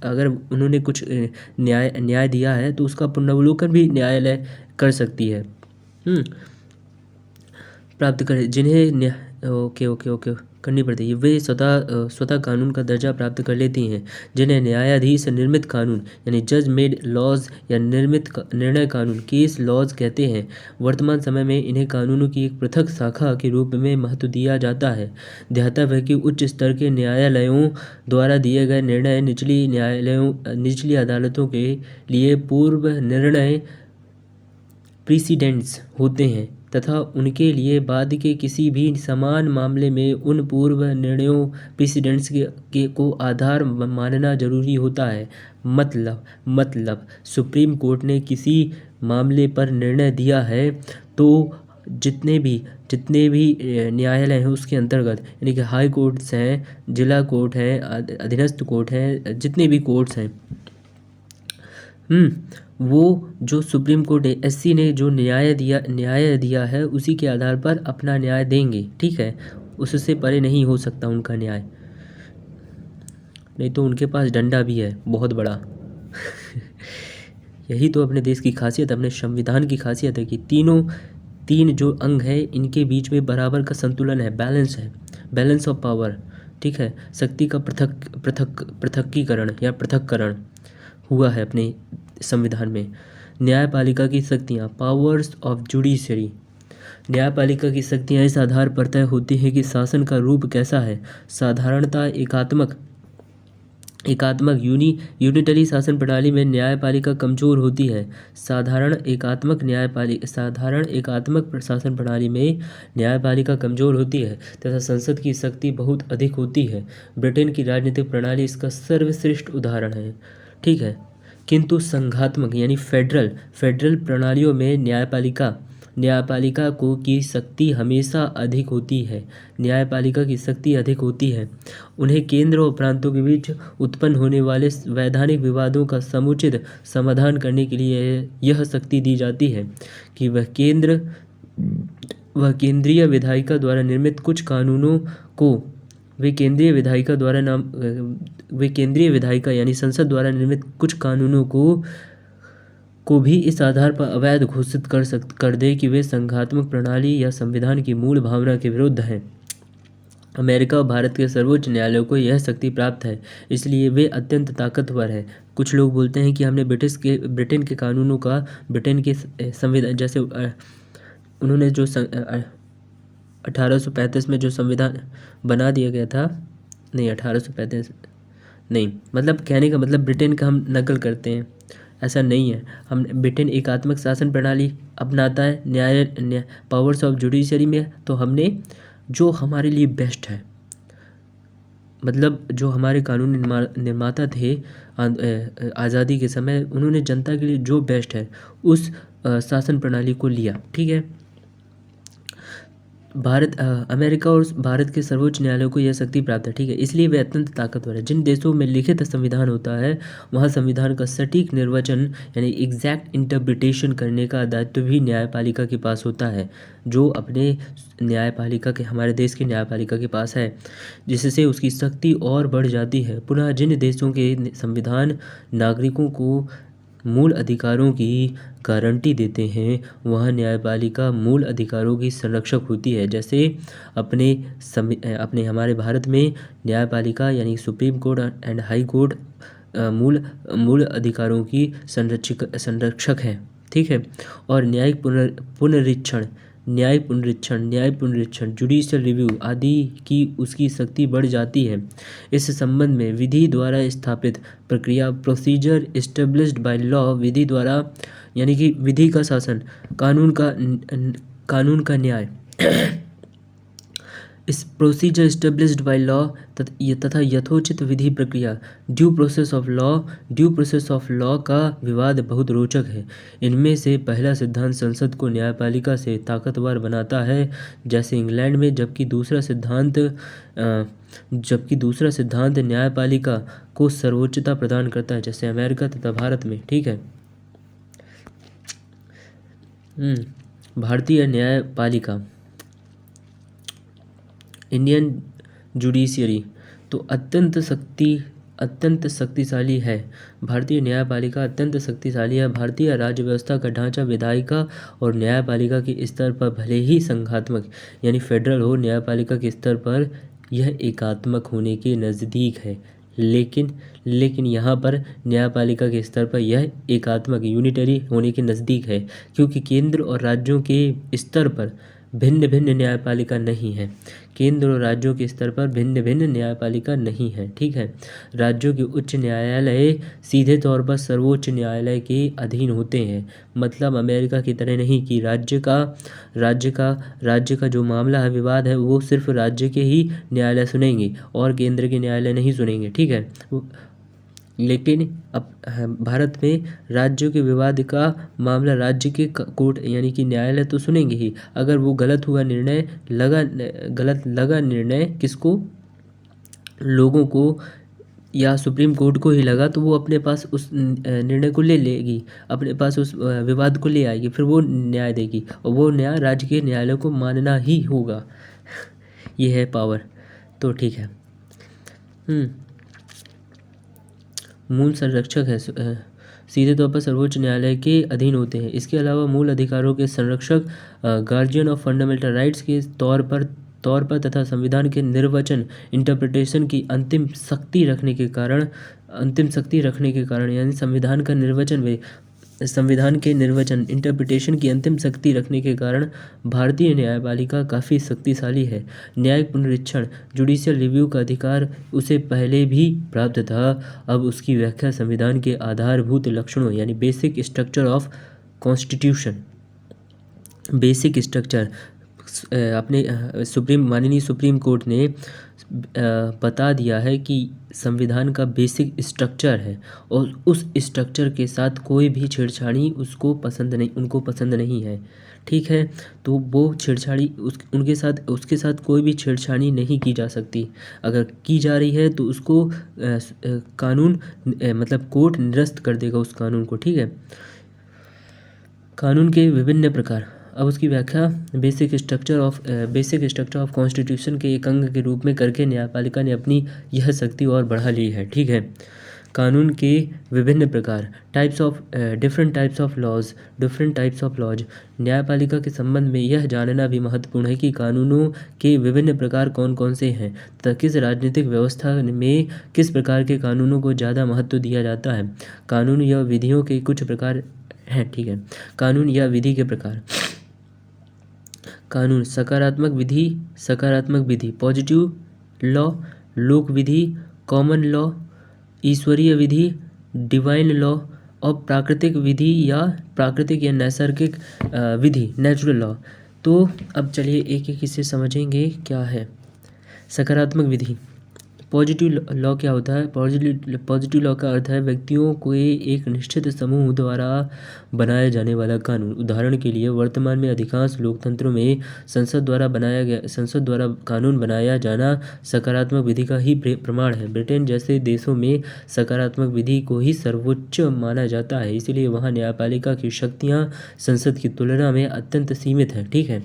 अगर उन्होंने कुछ न्याय दिया है तो उसका पुनर्वलोकन भी न्यायालय कर सकती है। प्राप्त करे जिन्हें ओके करनी पड़ती है। वे स्वतः कानून का दर्जा प्राप्त कर लेती हैं, जिन्हें न्यायाधीश निर्मित कानून यानी जज मेड लॉज या निर्णय कानून केस लॉज कहते हैं। वर्तमान समय में इन्हें कानूनों की एक पृथक शाखा के रूप में महत्व दिया जाता है। ध्यातव्य है कि उच्च स्तर के न्यायालयों द्वारा दिए गए निर्णय निचली अदालतों के लिए पूर्व निर्णय प्रीसिडेंट्स होते हैं तथा उनके लिए बाद के किसी भी समान मामले में उन पूर्व निर्णयों प्रीसिडेंट्स को आधार मानना जरूरी होता है। मतलब सुप्रीम कोर्ट ने किसी मामले पर निर्णय दिया है तो जितने भी न्यायालय हैं उसके अंतर्गत, यानी कि हाई कोर्ट्स हैं, जिला कोर्ट हैं, अधीनस्थ कोर्ट हैं, जितने भी कोर्ट्स हैं, वो जो सुप्रीम कोर्ट एससी ने जो न्याय दिया है उसी के आधार पर अपना न्याय देंगे। ठीक है। उससे परे नहीं हो सकता उनका न्याय, नहीं तो उनके पास डंडा भी है बहुत बड़ा। यही तो अपने देश की खासियत, अपने संविधान की खासियत है कि तीन जो अंग है इनके बीच में बराबर का संतुलन है, बैलेंस है, बैलेंस ऑफ पावर। ठीक है, शक्ति का पृथकीकरण या पृथक्करण हुआ है अपने संविधान में। न्यायपालिका की शक्तियाँ, पावर्स ऑफ जुडिशरी। न्यायपालिका की शक्तियाँ इस आधार पर तय होती हैं कि शासन का रूप कैसा है। साधारणतः एकात्मक यूनिटरी शासन प्रणाली में न्यायपालिका कमजोर होती है। साधारण एकात्मक शासन प्रणाली में न्यायपालिका कमजोर होती है तथा संसद की शक्ति बहुत अधिक होती है। ब्रिटेन की राजनीतिक प्रणाली इसका सर्वश्रेष्ठ उदाहरण है। ठीक है, किंतु संघात्मक यानी फेडरल प्रणालियों में न्यायपालिका को की शक्ति हमेशा अधिक होती है। न्यायपालिका की शक्ति अधिक होती है। उन्हें केंद्र और प्रांतों के बीच उत्पन्न होने वाले वैधानिक विवादों का समुचित समाधान करने के लिए यह शक्ति दी जाती है कि वह केंद्रीय विधायिका द्वारा निर्मित कुछ कानूनों को वे केंद्रीय विधायिका यानी संसद द्वारा निर्मित कुछ कानूनों को भी इस आधार पर अवैध घोषित कर दे कि वे संघात्मक प्रणाली या संविधान की मूल भावना के विरुद्ध हैं। अमेरिका और भारत के सर्वोच्च न्यायालयों को यह शक्ति प्राप्त है, इसलिए वे अत्यंत ताकतवर हैं। कुछ लोग बोलते हैं कि हमने ब्रिटेन के कानूनों का ब्रिटेन के संविधान, जैसे उन्होंने जो 1835 में जो संविधान बना दिया गया था, नहीं 1835 नहीं, मतलब कहने का मतलब ब्रिटेन का हम नकल करते हैं, ऐसा नहीं है। हम ब्रिटेन एकात्मक शासन प्रणाली अपनाता है न्याय पावर्स ऑफ जुडिशरी में, तो हमने जो हमारे लिए बेस्ट है, मतलब जो हमारे कानून निर्माता थे आज़ादी के समय, उन्होंने जनता के लिए जो बेस्ट है उस शासन प्रणाली को लिया। ठीक है, अमेरिका और भारत के सर्वोच्च न्यायालयों को यह शक्ति प्राप्त है। ठीक है, इसलिए वे अत्यंत ताकतवर है। जिन देशों में लिखित संविधान होता है वहाँ संविधान का सटीक निर्वचन यानी एग्जैक्ट इंटरप्रिटेशन करने का दायित्व भी न्यायपालिका के पास होता है, जो अपने हमारे देश की न्यायपालिका के पास है, जिससे उसकी शक्ति और बढ़ जाती है। पुनः जिन देशों के संविधान नागरिकों को मूल अधिकारों की गारंटी देते हैं वहाँ न्यायपालिका मूल अधिकारों की संरक्षक होती है। जैसे अपने हमारे भारत में न्यायपालिका यानी supreme court and high court मूल अधिकारों की संरक्षक है। ठीक है, और न्यायिक पुनरीक्षण जुडिशियल रिव्यू आदि की उसकी शक्ति बढ़ जाती है। इस संबंध में विधि द्वारा स्थापित प्रक्रिया प्रोसीजर एस्टेब्लिश्ड बाय लॉ, विधि द्वारा यानी कि विधि का शासन, कानून का न्याय इस प्रोसीजर एस्टेब्लिश्ड बाय लॉ तथा यथोचित विधि प्रक्रिया ड्यू प्रोसेस ऑफ लॉ का विवाद बहुत रोचक है। इनमें से पहला सिद्धांत संसद को न्यायपालिका से ताकतवर बनाता है जैसे इंग्लैंड में, जबकि दूसरा सिद्धांत न्यायपालिका को सर्वोच्चता प्रदान करता है जैसे अमेरिका तथा भारत में। ठीक है, भारतीय न्यायपालिका इंडियन जुडिशियरी तो अत्यंत शक्तिशाली है। भारतीय न्यायपालिका अत्यंत शक्तिशाली है। भारतीय राज्य व्यवस्था का ढांचा विधायिका और न्यायपालिका के स्तर पर भले ही संघात्मक यानी फेडरल हो, न्यायपालिका के स्तर पर यह एकात्मक होने के नज़दीक है। लेकिन यहाँ पर न्यायपालिका के स्तर पर यह एकात्मक यूनिटरी होने के नज़दीक है, क्योंकि केंद्र और राज्यों के स्तर पर भिन्न भिन्न न्यायपालिका नहीं है। केंद्र और राज्यों के स्तर पर भिन्न भिन्न न्यायपालिका नहीं है। ठीक है, राज्यों के उच्च न्यायालय सीधे तौर पर सर्वोच्च न्यायालय के अधीन होते हैं। मतलब अमेरिका की तरह नहीं कि राज्य का जो मामला है, विवाद है, वो सिर्फ राज्य के ही न्यायालय सुनेंगे और केंद्र के न्यायालय नहीं सुनेंगे। ठीक है, लेकिन अब भारत में राज्यों के विवाद का मामला राज्य के कोर्ट यानी कि न्यायालय तो सुनेंगे ही। अगर वो गलत लगा निर्णय किसको, लोगों को या सुप्रीम कोर्ट को ही लगा, तो वो अपने पास उस निर्णय को ले लेगी, अपने पास उस विवाद को ले आएगी, फिर वो न्याय देगी और वो न्याय राज्य के न्यायालय को मानना ही होगा। ये है पावर। तो ठीक है, मूल संरक्षक है सीधे तौर पर सर्वोच्च न्यायालय के अधीन होते हैं। इसके अलावा मूल अधिकारों के संरक्षक गार्जियन ऑफ फंडामेंटल राइट्स के तौर पर तथा संविधान के निर्वचन इंटरप्रिटेशन की अंतिम शक्ति रखने के कारण यानी संविधान के निर्वचन इंटरप्रिटेशन की अंतिम शक्ति रखने के कारण भारतीय न्यायपालिका काफ़ी शक्तिशाली है। न्यायिक पुनरीक्षण जुडिशियल रिव्यू का अधिकार उसे पहले भी प्राप्त था। अब उसकी व्याख्या संविधान के आधारभूत लक्षणों यानी basic structure of constitution, basic structure अपने माननीय सुप्रीम कोर्ट ने बता दिया है कि संविधान का बेसिक स्ट्रक्चर है और उस स्ट्रक्चर के साथ कोई भी छेड़छाड़ी उनको पसंद नहीं है। ठीक है, तो वो छेड़छाड़ी उसके साथ कोई भी छेड़छाड़ी नहीं की जा सकती। अगर की जा रही है तो उसको कानून मतलब कोर्ट निरस्त कर देगा उस कानून को। ठीक है, कानून के विभिन्न प्रकार। अब उसकी व्याख्या बेसिक स्ट्रक्चर ऑफ कॉन्स्टिट्यूशन के एक अंग के रूप में करके न्यायपालिका ने अपनी यह शक्ति और बढ़ा ली है। ठीक है, कानून के विभिन्न प्रकार, डिफरेंट टाइप्स ऑफ लॉज। न्यायपालिका के संबंध में यह जानना भी महत्वपूर्ण है कि कानूनों के विभिन्न प्रकार कौन कौन से हैं तथा किस राजनीतिक व्यवस्था में किस प्रकार के कानूनों को ज़्यादा महत्व दिया जाता है। कानून या विधियों के कुछ प्रकार हैं। ठीक है, कानून या विधि के प्रकार। कानून सकारात्मक विधि पॉजिटिव लॉ, लोक विधि कॉमन लॉ, ईश्वरीय विधि डिवाइन लॉ और प्राकृतिक या नैसर्गिक विधि नेचुरल लॉ। तो अब चलिए एक एक इसे समझेंगे क्या है। सकारात्मक विधि पॉजिटिव लॉ क्या होता है? पॉजिटिव लॉ का अर्थ है व्यक्तियों को एक निश्चित समूह द्वारा बनाया जाने वाला कानून। उदाहरण के लिए वर्तमान में अधिकांश लोकतंत्रों में संसद द्वारा कानून बनाया जाना सकारात्मक विधि का ही प्रमाण है। ब्रिटेन जैसे देशों में सकारात्मक विधि को ही सर्वोच्च माना जाता है, इसलिए वहाँ न्यायपालिका की शक्तियाँ संसद की तुलना में अत्यंत सीमित हैं। ठीक है,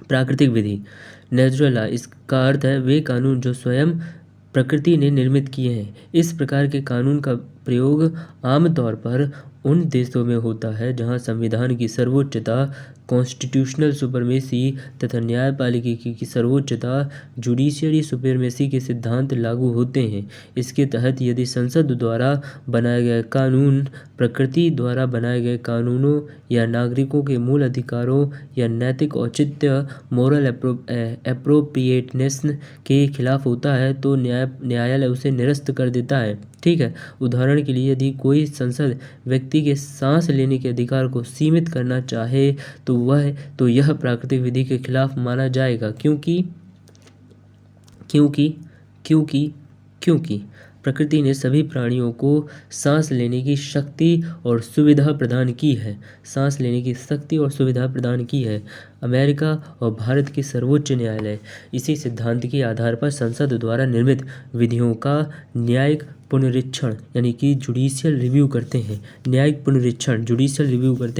प्राकृतिक विधि नेचुरल लॉ, इसका अर्थ है वे कानून जो स्वयं प्रकृति ने निर्मित किए हैं। इस प्रकार के कानून का प्रयोग आमतौर पर उन देशों में होता है जहां संविधान की सर्वोच्चता कॉन्स्टिट्यूशनल सुपरमेसी तथा न्यायपालिका की सर्वोच्चता जुडिशियरी सुपरमेसी के सिद्धांत लागू होते हैं। इसके तहत यदि संसद द्वारा बनाया गया कानून प्रकृति द्वारा बनाए गए कानूनों या नागरिकों के मूल अधिकारों या नैतिक औचित्य मोरल एप्रोप्रिएटनेस के खिलाफ होता है तो न्यायालय उसे निरस्त कर देता है। ठीक है, उदाहरण के लिए यदि कोई संसद व्यक्ति के सांस लेने के अधिकार को सीमित करना चाहे तो यह प्राकृतिक विधि के खिलाफ माना जाएगा क्योंकि प्रकृति ने सभी प्राणियों को सांस लेने की शक्ति और सुविधा प्रदान की है। अमेरिका और भारत के सर्वोच्च न्यायालय इसी सिद्धांत के आधार पर संसद द्वारा निर्मित विधियों का न्यायिक पुनरीक्षण यानी कि जुडिशियल रिव्यू करते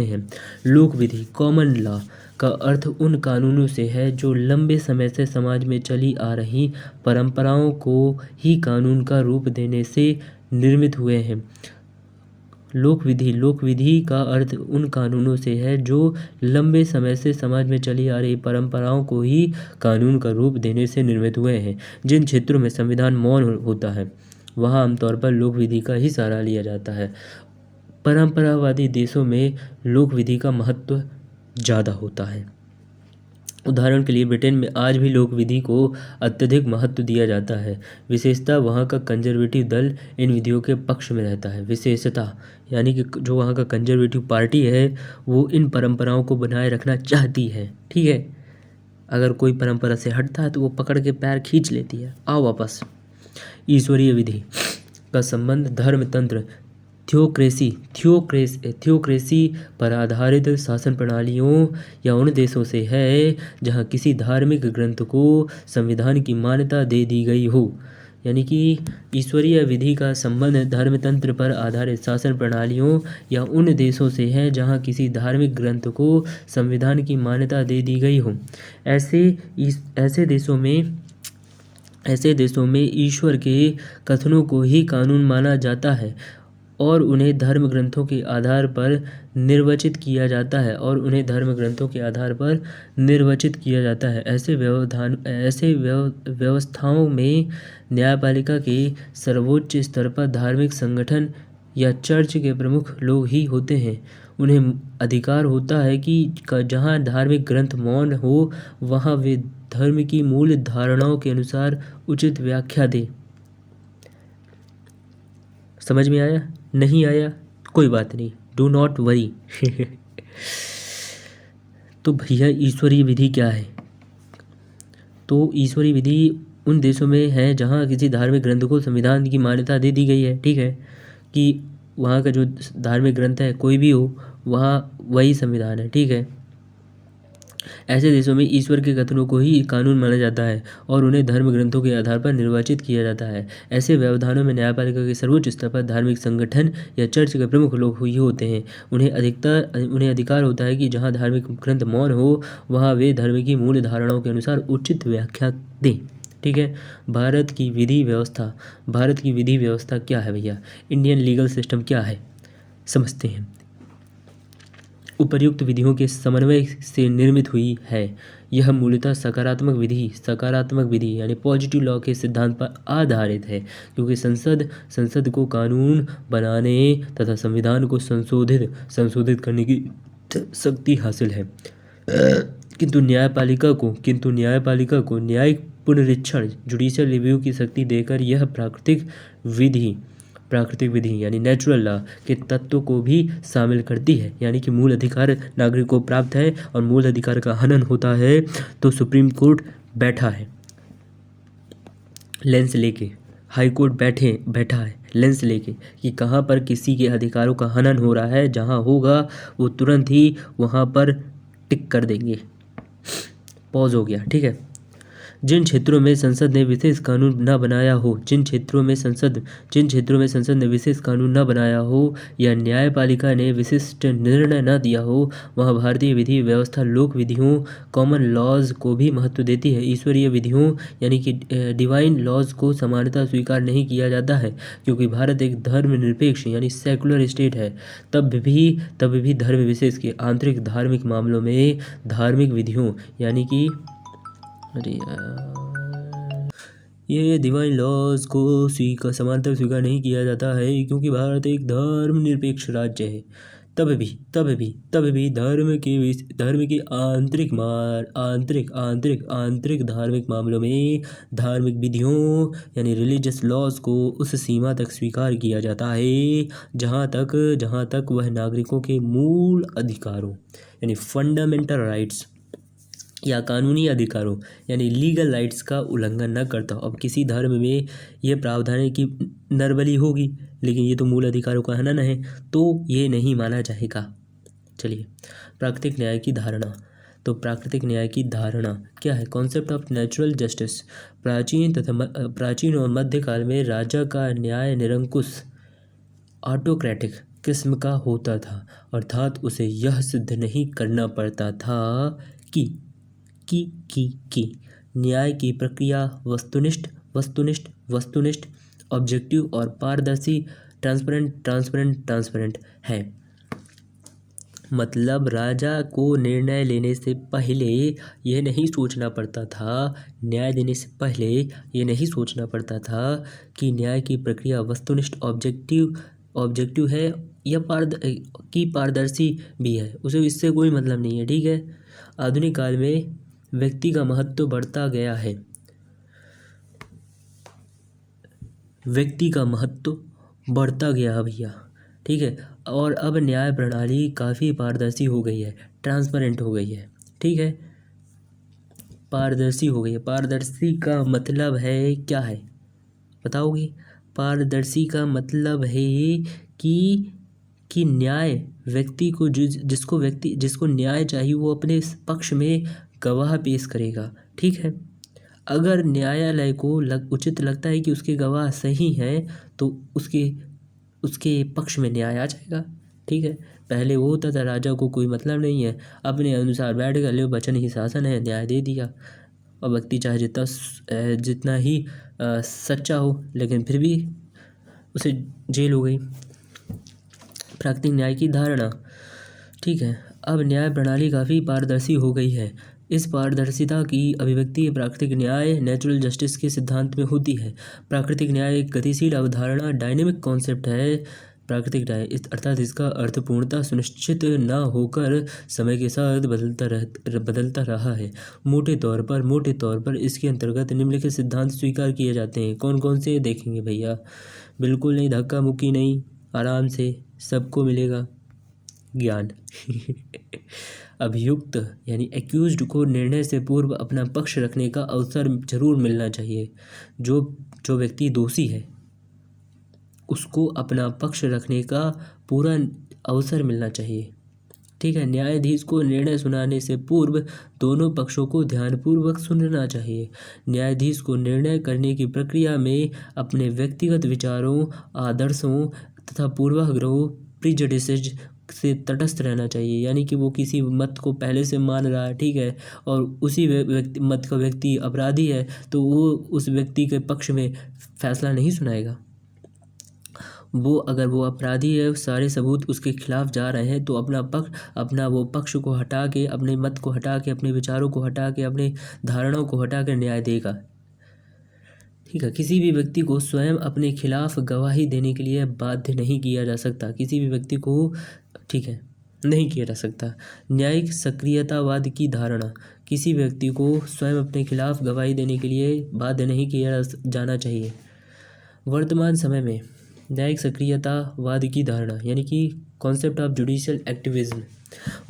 हैं। लोक विधि कॉमन लॉ का अर्थ उन कानूनों से है जो लंबे समय से समाज में चली आ रही परंपराओं को ही कानून का रूप देने से निर्मित हुए हैं। लोक विधि का अर्थ उन कानूनों से है जो लंबे समय से समाज में चली आ रही परंपराओं को ही कानून का रूप देने से निर्मित हुए हैं। जिन क्षेत्रों में संविधान मौन होता है वहाँ आमतौर पर लोक विधि का ही सहारा लिया जाता है। परंपरावादी देशों में लोक विधि का महत्व ज़्यादा होता है। उदाहरण के लिए ब्रिटेन में आज भी लोक विधि को अत्यधिक महत्व दिया जाता है। विशेषता वहाँ का कंजर्वेटिव दल इन विधियों के पक्ष में रहता है। विशेषता यानी कि जो वहाँ का कंजर्वेटिव पार्टी है वो इन परंपराओं को बनाए रखना चाहती है। ठीक है, अगर कोई परंपरा से हटता है तो वो पकड़ के पैर खींच लेती है, आओ वापस। ईश्वरीय विधि का संबंध धर्मतंत्र थियोक्रेसी पर आधारित शासन प्रणालियों या उन देशों से है जहां किसी धार्मिक ग्रंथ को संविधान की मान्यता दे दी गई हो। यानी कि ईश्वरीय विधि का संबंध धर्मतंत्र पर आधारित शासन प्रणालियों या उन देशों से है जहां किसी धार्मिक ग्रंथ को संविधान की मान्यता दे दी गई हो। ऐसे देशों में ईश्वर के कथनों को ही कानून माना जाता है और उन्हें धर्म ग्रंथों के आधार पर निर्वाचित किया जाता है ऐसे व्यवस्थाओं में न्यायपालिका के सर्वोच्च स्तर पर धार्मिक संगठन या चर्च के प्रमुख लोग ही होते हैं। उन्हें अधिकार होता है कि जहाँ धार्मिक ग्रंथ मौन हो वहाँ वे धर्म की मूल धारणाओं के अनुसार उचित व्याख्या दें। समझ में आया? नहीं आया कोई बात नहीं, डू नॉट वरी। तो भैया ईश्वरीय विधि क्या है? तो ईश्वरीय विधि उन देशों में है जहाँ किसी धार्मिक ग्रंथ को संविधान की मान्यता दे दी गई है, ठीक है, कि वहाँ का जो धार्मिक ग्रंथ है कोई भी हो वहाँ वही संविधान है, ठीक है। ऐसे देशों में ईश्वर के कथनों को ही कानून माना जाता है और उन्हें धर्म ग्रंथों के आधार पर निर्वाचित किया जाता है। ऐसे व्यवधानों में न्यायपालिका के सर्वोच्च स्तर पर धार्मिक संगठन या चर्च के प्रमुख लोग ही होते हैं। उन्हें अधिकार होता है कि जहाँ धार्मिक ग्रंथ मौन हो वहाँ वे धर्म की मूल धारणाओं के अनुसार उचित व्याख्या दें, ठीक है। भारत की विधि व्यवस्था क्या है भैया? इंडियन लीगल सिस्टम क्या है समझते हैं। उपर्युक्त विधियों के समन्वय से निर्मित हुई है। यह मूलतः सकारात्मक विधि यानी पॉजिटिव लॉ के सिद्धांत पर आधारित है, क्योंकि संसद को कानून बनाने तथा संविधान को संशोधित करने की शक्ति हासिल है। किंतु न्यायपालिका को न्यायिक पुनरीक्षण जुडिशियल रिव्यू की शक्ति देकर यह प्राकृतिक विधि यानी नेचुरल लॉ के तत्वों को भी शामिल करती है। यानी कि मूल अधिकार नागरिक को प्राप्त है और मूल अधिकार का हनन होता है तो सुप्रीम कोर्ट बैठा है लेंस लेके, हाई कोर्ट बैठा है लेंस लेके कि कहाँ पर किसी के अधिकारों का हनन हो रहा है। जहाँ होगा वो तुरंत ही वहाँ पर टिक कर देंगे, पॉज हो गया, ठीक है। जिन क्षेत्रों में संसद ने विशेष कानून न बनाया हो या न्यायपालिका ने विशिष्ट निर्णय न दिया हो वहाँ भारतीय विधि व्यवस्था लोक विधियों कॉमन लॉज को भी महत्व देती है। ईश्वरीय विधियों यानी कि डिवाइन लॉज को समानता स्वीकार नहीं किया जाता है, क्योंकि भारत एक धर्मनिरपेक्ष यानी सेकुलर स्टेट है। तब भी धर्म विशेष के आंतरिक धार्मिक मामलों में धार्मिक विधियों यानी कि ये डिवाइन लॉज को समानता स्वीकार नहीं किया जाता है, क्योंकि भारत एक धर्मनिरपेक्ष राज्य है। तब भी धर्म के आंतरिक धार्मिक मामलों में धार्मिक विधियों यानी रिलीजियस लॉज को उस सीमा तक स्वीकार किया जाता है जहाँ तक वह नागरिकों के मूल अधिकारों यानी फंडामेंटल राइट्स या कानूनी अधिकारों यानी लीगल राइट्स का उल्लंघन न करता। अब किसी धर्म में यह प्रावधान है कि नरबली होगी, लेकिन ये तो मूल अधिकारों का हनन है, तो ये नहीं माना जाएगा। चलिए, प्राकृतिक न्याय की धारणा। तो प्राकृतिक न्याय की धारणा क्या है? Concept of natural justice. प्राचीन और मध्यकाल में राजा का न्याय निरंकुश ऑटोक्रेटिक किस्म का होता था, अर्थात उसे यह सिद्ध नहीं करना पड़ता था कि न्याय की प्रक्रिया वस्तुनिष्ठ ऑब्जेक्टिव और पारदर्शी ट्रांसपेरेंट है। मतलब राजा को निर्णय लेने से पहले यह नहीं सोचना पड़ता था, न्याय देने से पहले ये नहीं सोचना पड़ता था कि न्याय की प्रक्रिया वस्तुनिष्ठ ऑब्जेक्टिव है या पारदर्शी भी है, उसे इससे कोई मतलब नहीं है, ठीक है। आधुनिक काल में व्यक्ति का महत्व बढ़ता गया भैया, ठीक है। और अब न्याय प्रणाली काफ़ी पारदर्शी हो गई है, ट्रांसपेरेंट हो गई है, ठीक है, पारदर्शी हो गई है। पारदर्शी का मतलब है क्या है बताओगे? पारदर्शी का मतलब है कि न्याय व्यक्ति को जिसको न्याय चाहिए वो अपने पक्ष में गवाह पेश करेगा, ठीक है। अगर न्यायालय को उचित लगता है कि उसके गवाह सही हैं तो उसके पक्ष में न्याय आ जाएगा, ठीक है। पहले वो होता था राजा को कोई मतलब नहीं है, अपने अनुसार बैठ कर ले वचन ही शासन है, न्याय दे दिया, और व्यक्ति चाहे जितना ही सच्चा हो लेकिन फिर भी उसे जेल हो गई। प्राकृतिक न्याय की धारणा। ठीक है, अब न्याय प्रणाली काफ़ी पारदर्शी हो गई है। इस पारदर्शिता की अभिव्यक्ति प्राकृतिक न्याय नेचुरल जस्टिस के सिद्धांत में होती है। प्राकृतिक न्याय एक गतिशील अवधारणा डायनेमिक कॉन्सेप्ट है। प्राकृतिक न्याय अर्थात इसका अर्थपूर्णता सुनिश्चित न होकर समय के साथ बदलता रहा है। मोटे तौर पर इसके अंतर्गत निम्नलिखित सिद्धांत स्वीकार किए जाते हैं। कौन कौन से देखेंगे भैया? बिल्कुल नहीं, धक्का मुक्की नहीं, आराम से सबको मिलेगा ज्ञान। अभियुक्त यानी एक्यूज्ड को निर्णय से पूर्व अपना पक्ष रखने का अवसर जरूर मिलना चाहिए। जो व्यक्ति दोषी है उसको अपना पक्ष रखने का पूरा अवसर मिलना चाहिए। ठीक है, न्यायाधीश को निर्णय सुनाने से पूर्व दोनों पक्षों को ध्यानपूर्वक सुनना चाहिए। न्यायाधीश को निर्णय करने की प्रक्रिया में अपने व्यक्तिगत विचारों, आदर्शों तथा पूर्वाग्रहों प्रीजुडिसेज से तटस्थ रहना चाहिए। यानी कि वो किसी मत को पहले से मान रहा है, ठीक है, और उसी मत का व्यक्ति अपराधी है तो वो उस व्यक्ति के पक्ष में फैसला नहीं सुनाएगा। अगर वो अपराधी है, सारे सबूत उसके खिलाफ जा रहे हैं तो अपना वो पक्ष को हटा के, अपने मत को हटा के, अपने विचारों को हटा के, अपने धारणाओं को हटा कर न्याय देगा। ठीक है, किसी भी व्यक्ति को स्वयं अपने खिलाफ गवाही देने के लिए बाध्य नहीं किया जा सकता। किसी भी व्यक्ति को, ठीक है, नहीं किया जा सकता। न्यायिक सक्रियतावाद की धारणा। किसी व्यक्ति को स्वयं अपने खिलाफ गवाही देने के लिए बाध्य नहीं किया जाना चाहिए। वर्तमान समय में न्यायिक सक्रियतावाद की धारणा यानी कि कॉन्सेप्ट ऑफ जुडिशियल एक्टिविज्म।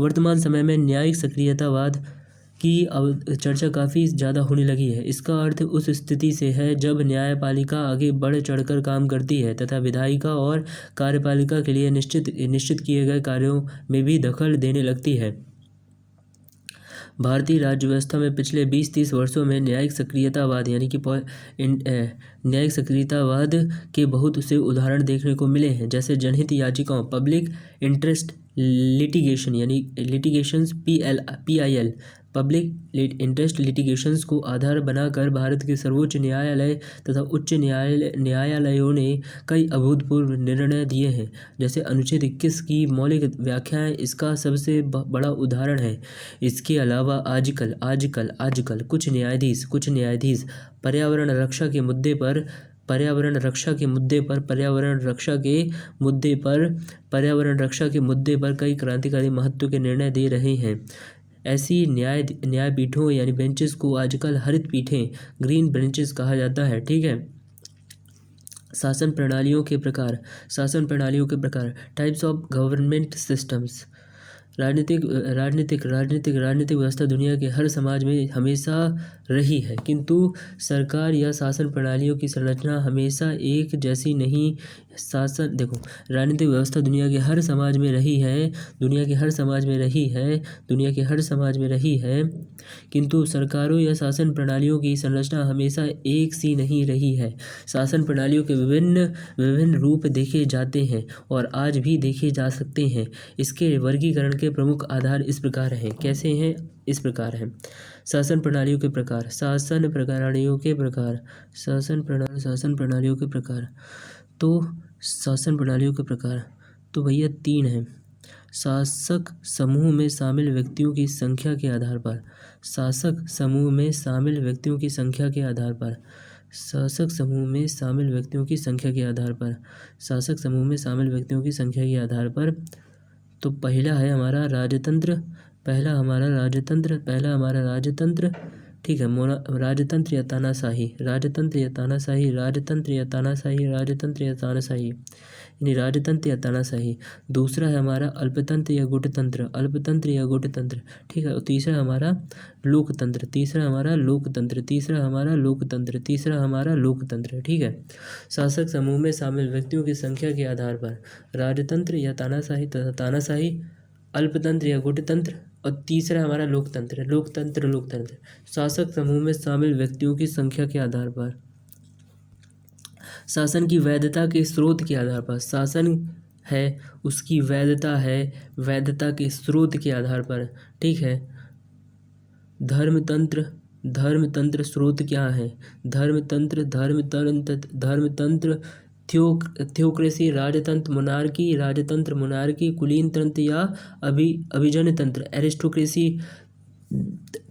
वर्तमान समय में न्यायिक सक्रियतावाद की चर्चा काफ़ी ज़्यादा होने लगी है। इसका अर्थ उस स्थिति से है जब न्यायपालिका आगे बढ़ चढ़कर काम करती है तथा विधायिका और कार्यपालिका के लिए निश्चित किए गए कार्यों में भी दखल देने लगती है। भारतीय राज्य व्यवस्था में पिछले 20-30 वर्षों में न्यायिक सक्रियतावाद यानी कि न्यायिक सक्रियतावाद के बहुत से उदाहरण देखने को मिले हैं। जैसे जनहित याचिकाओं, पब्लिक इंटरेस्ट लिटिगेशन यानी litigations PIL, public interest litigations को आधार बनाकर भारत के सर्वोच्च न्यायालय तथा उच्च न्यायालयों ने कई अभूतपूर्व निर्णय दिए हैं। जैसे अनुच्छेद 21 की मौलिक व्याख्याएं इसका सबसे बड़ा उदाहरण है। इसके अलावा आजकल कुछ न्यायाधीश पर्यावरण रक्षा के मुद्दे पर कई क्रांतिकारी महत्व के निर्णय दे रहे हैं। ऐसी न्यायपीठों यानी बेंचेस को आजकल हरित पीठें, ग्रीन बेंचेस कहा जाता है। ठीक है, शासन प्रणालियों के प्रकार, टाइप्स ऑफ गवर्नमेंट सिस्टम्स। राजनीतिक व्यवस्था दुनिया के हर समाज में हमेशा रही है, किंतु सरकार या शासन प्रणालियों की संरचना हमेशा एक जैसी नहीं। राजनीतिक व्यवस्था दुनिया के हर समाज में रही है, किंतु सरकारों या शासन प्रणालियों की संरचना हमेशा एक सी नहीं रही है। शासन प्रणालियों के विभिन्न रूप देखे जाते हैं और आज भी देखे जा सकते हैं। इसके वर्गीकरण के प्रमुख आधार इस प्रकार हैं। कैसे हैं? इस प्रकार हैं। शासन प्रणालियों के प्रकार। तो भैया 3 हैं। शासक समूह में शामिल व्यक्तियों की संख्या के आधार पर, तो पहला हमारा राजतंत्र, ठीक है, राजतंत्र या तानाशाही, यानी राजतंत्र या तानाशाही। दूसरा है हमारा अल्पतंत्र या गुटतंत्र, ठीक है। तीसरा हमारा लोकतंत्र, ठीक है। शासक समूह में शामिल व्यक्तियों की संख्या के आधार पर राजतंत्र या तानाशाही तथा तानाशाही, अल्पतंत्र या गुटतंत्र, और तीसरा हमारा लोकतंत्र। शासक समूह में शामिल व्यक्तियों की संख्या के आधार पर, शासन की वैधता के स्रोत के आधार पर, शासन है उसकी वैधता के स्रोत के आधार पर, ठीक है। धर्मतंत्र स्रोत क्या है? धर्मतंत्र थियोक्रेसी राजतंत्र मोनार्की कुलीन तंत्र या अभिजन तंत्र, एरिस्टोक्रेसी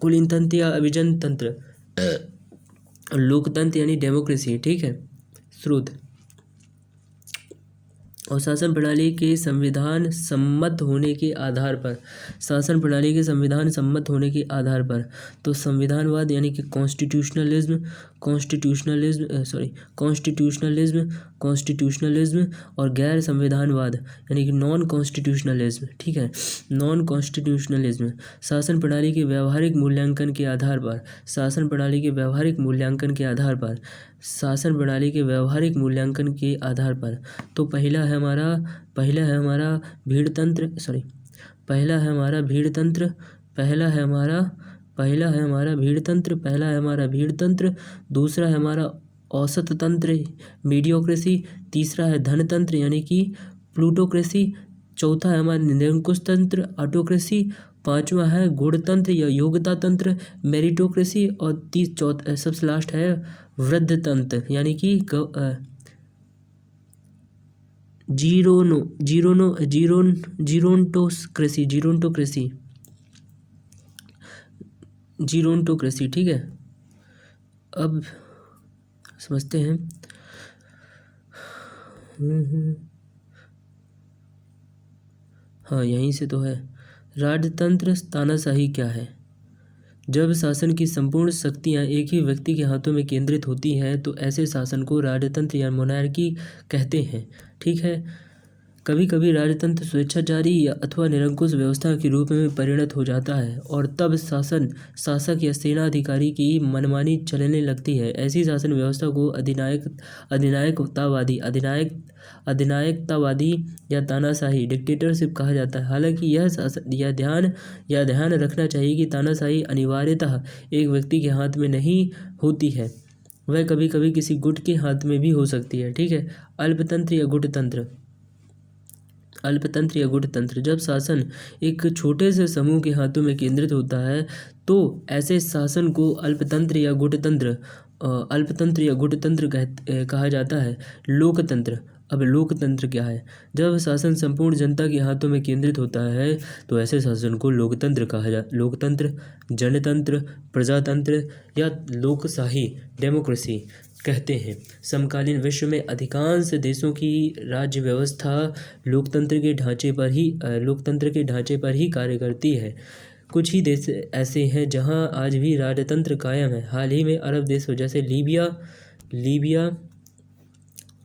कुलीन तंत्र या अभिजन तंत्र, लोकतंत्र यानी डेमोक्रेसी। ठीक है। स्रोत और शासन प्रणाली के संविधान सम्मत होने के आधार पर, शासन प्रणाली के संविधान सम्मत होने के आधार पर, तो संविधानवाद यानी कि कॉन्स्टिट्यूशनलिज्म और गैर संविधानवाद यानी कि नॉन कॉन्स्टिट्यूशनलिज्म। ठीक है। नॉन कॉन्स्टिट्यूशनलिज्म शासन प्रणाली के व्यवहारिक मूल्यांकन के आधार पर, शासन प्रणाली के व्यवहारिक मूल्यांकन के आधार पर, शासन प्रणाली के व्यवहारिक मूल्यांकन के आधार पर। तो पहला है हमारा भीड़तंत्र, दूसरा है हमारा औसत तंत्र मीडियोक्रेसी, तीसरा है धनतंत्र यानी कि प्लूटोक्रेसी, चौथा है हमारा निरंकुश तंत्र ऑटोक्रेसी, पांचवा है गुणतंत्र या योग्यता तंत्र मेरिटोक्रेसी, और सबसे लास्ट है वृद्ध तंत्र यानी कि जीरोंटोक्रेसी। ठीक है। अब समझते हैं। हाँ, यहीं से तो है। राजतंत्र तानाशाही क्या है? जब शासन की संपूर्ण शक्तियाँ एक ही व्यक्ति के हाथों में केंद्रित होती हैं तो ऐसे शासन को राजतंत्र या मोनार्की कहते हैं। ठीक है। कभी कभी राजतंत्र स्वेच्छाचारी या अथवा निरंकुश व्यवस्था के रूप में परिणत हो जाता है और तब शासक या सेनाधिकारी की मनमानी चलने लगती है। ऐसी शासन व्यवस्था को अधिनायकतावादी या तानाशाही डिक्टेटरशिप कहा जाता है। हालांकि यह ध्यान रखना चाहिए कि तानाशाही अनिवार्यतः एक व्यक्ति के हाथ में नहीं होती है, वह कभी कभी किसी गुट के हाथ में भी हो सकती है। ठीक है। अल्पतंत्र या गुटतंत्र जब शासन एक छोटे से समूह के हाथों में केंद्रित होता है तो ऐसे शासन को अल्पतंत्र या गुटतंत्र कहा जाता है। लोकतंत्र, अब लोकतंत्र क्या है? जब शासन संपूर्ण जनता के हाथों में केंद्रित होता है तो ऐसे शासन को लोकतंत्र, जनतंत्र, प्रजातंत्र या लोकशाही डेमोक्रेसी कहते हैं। समकालीन विश्व में अधिकांश देशों की राज्य व्यवस्था लोकतंत्र के ढांचे पर ही कार्य करती है। कुछ ही देश ऐसे हैं जहां आज भी राजतंत्र कायम है। हाल ही में अरब देशों जैसे लीबिया,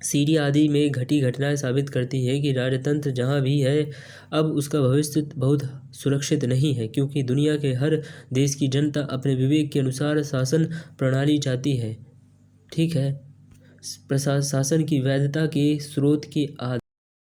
सीरिया आदि में घटी घटनाएं साबित करती है कि राजतंत्र जहां भी है अब उसका भविष्य बहुत सुरक्षित नहीं है, क्योंकि दुनिया के हर देश की जनता अपने विवेक के अनुसार शासन प्रणाली चाहती है। ठीक है। शासन की वैधता के स्रोत के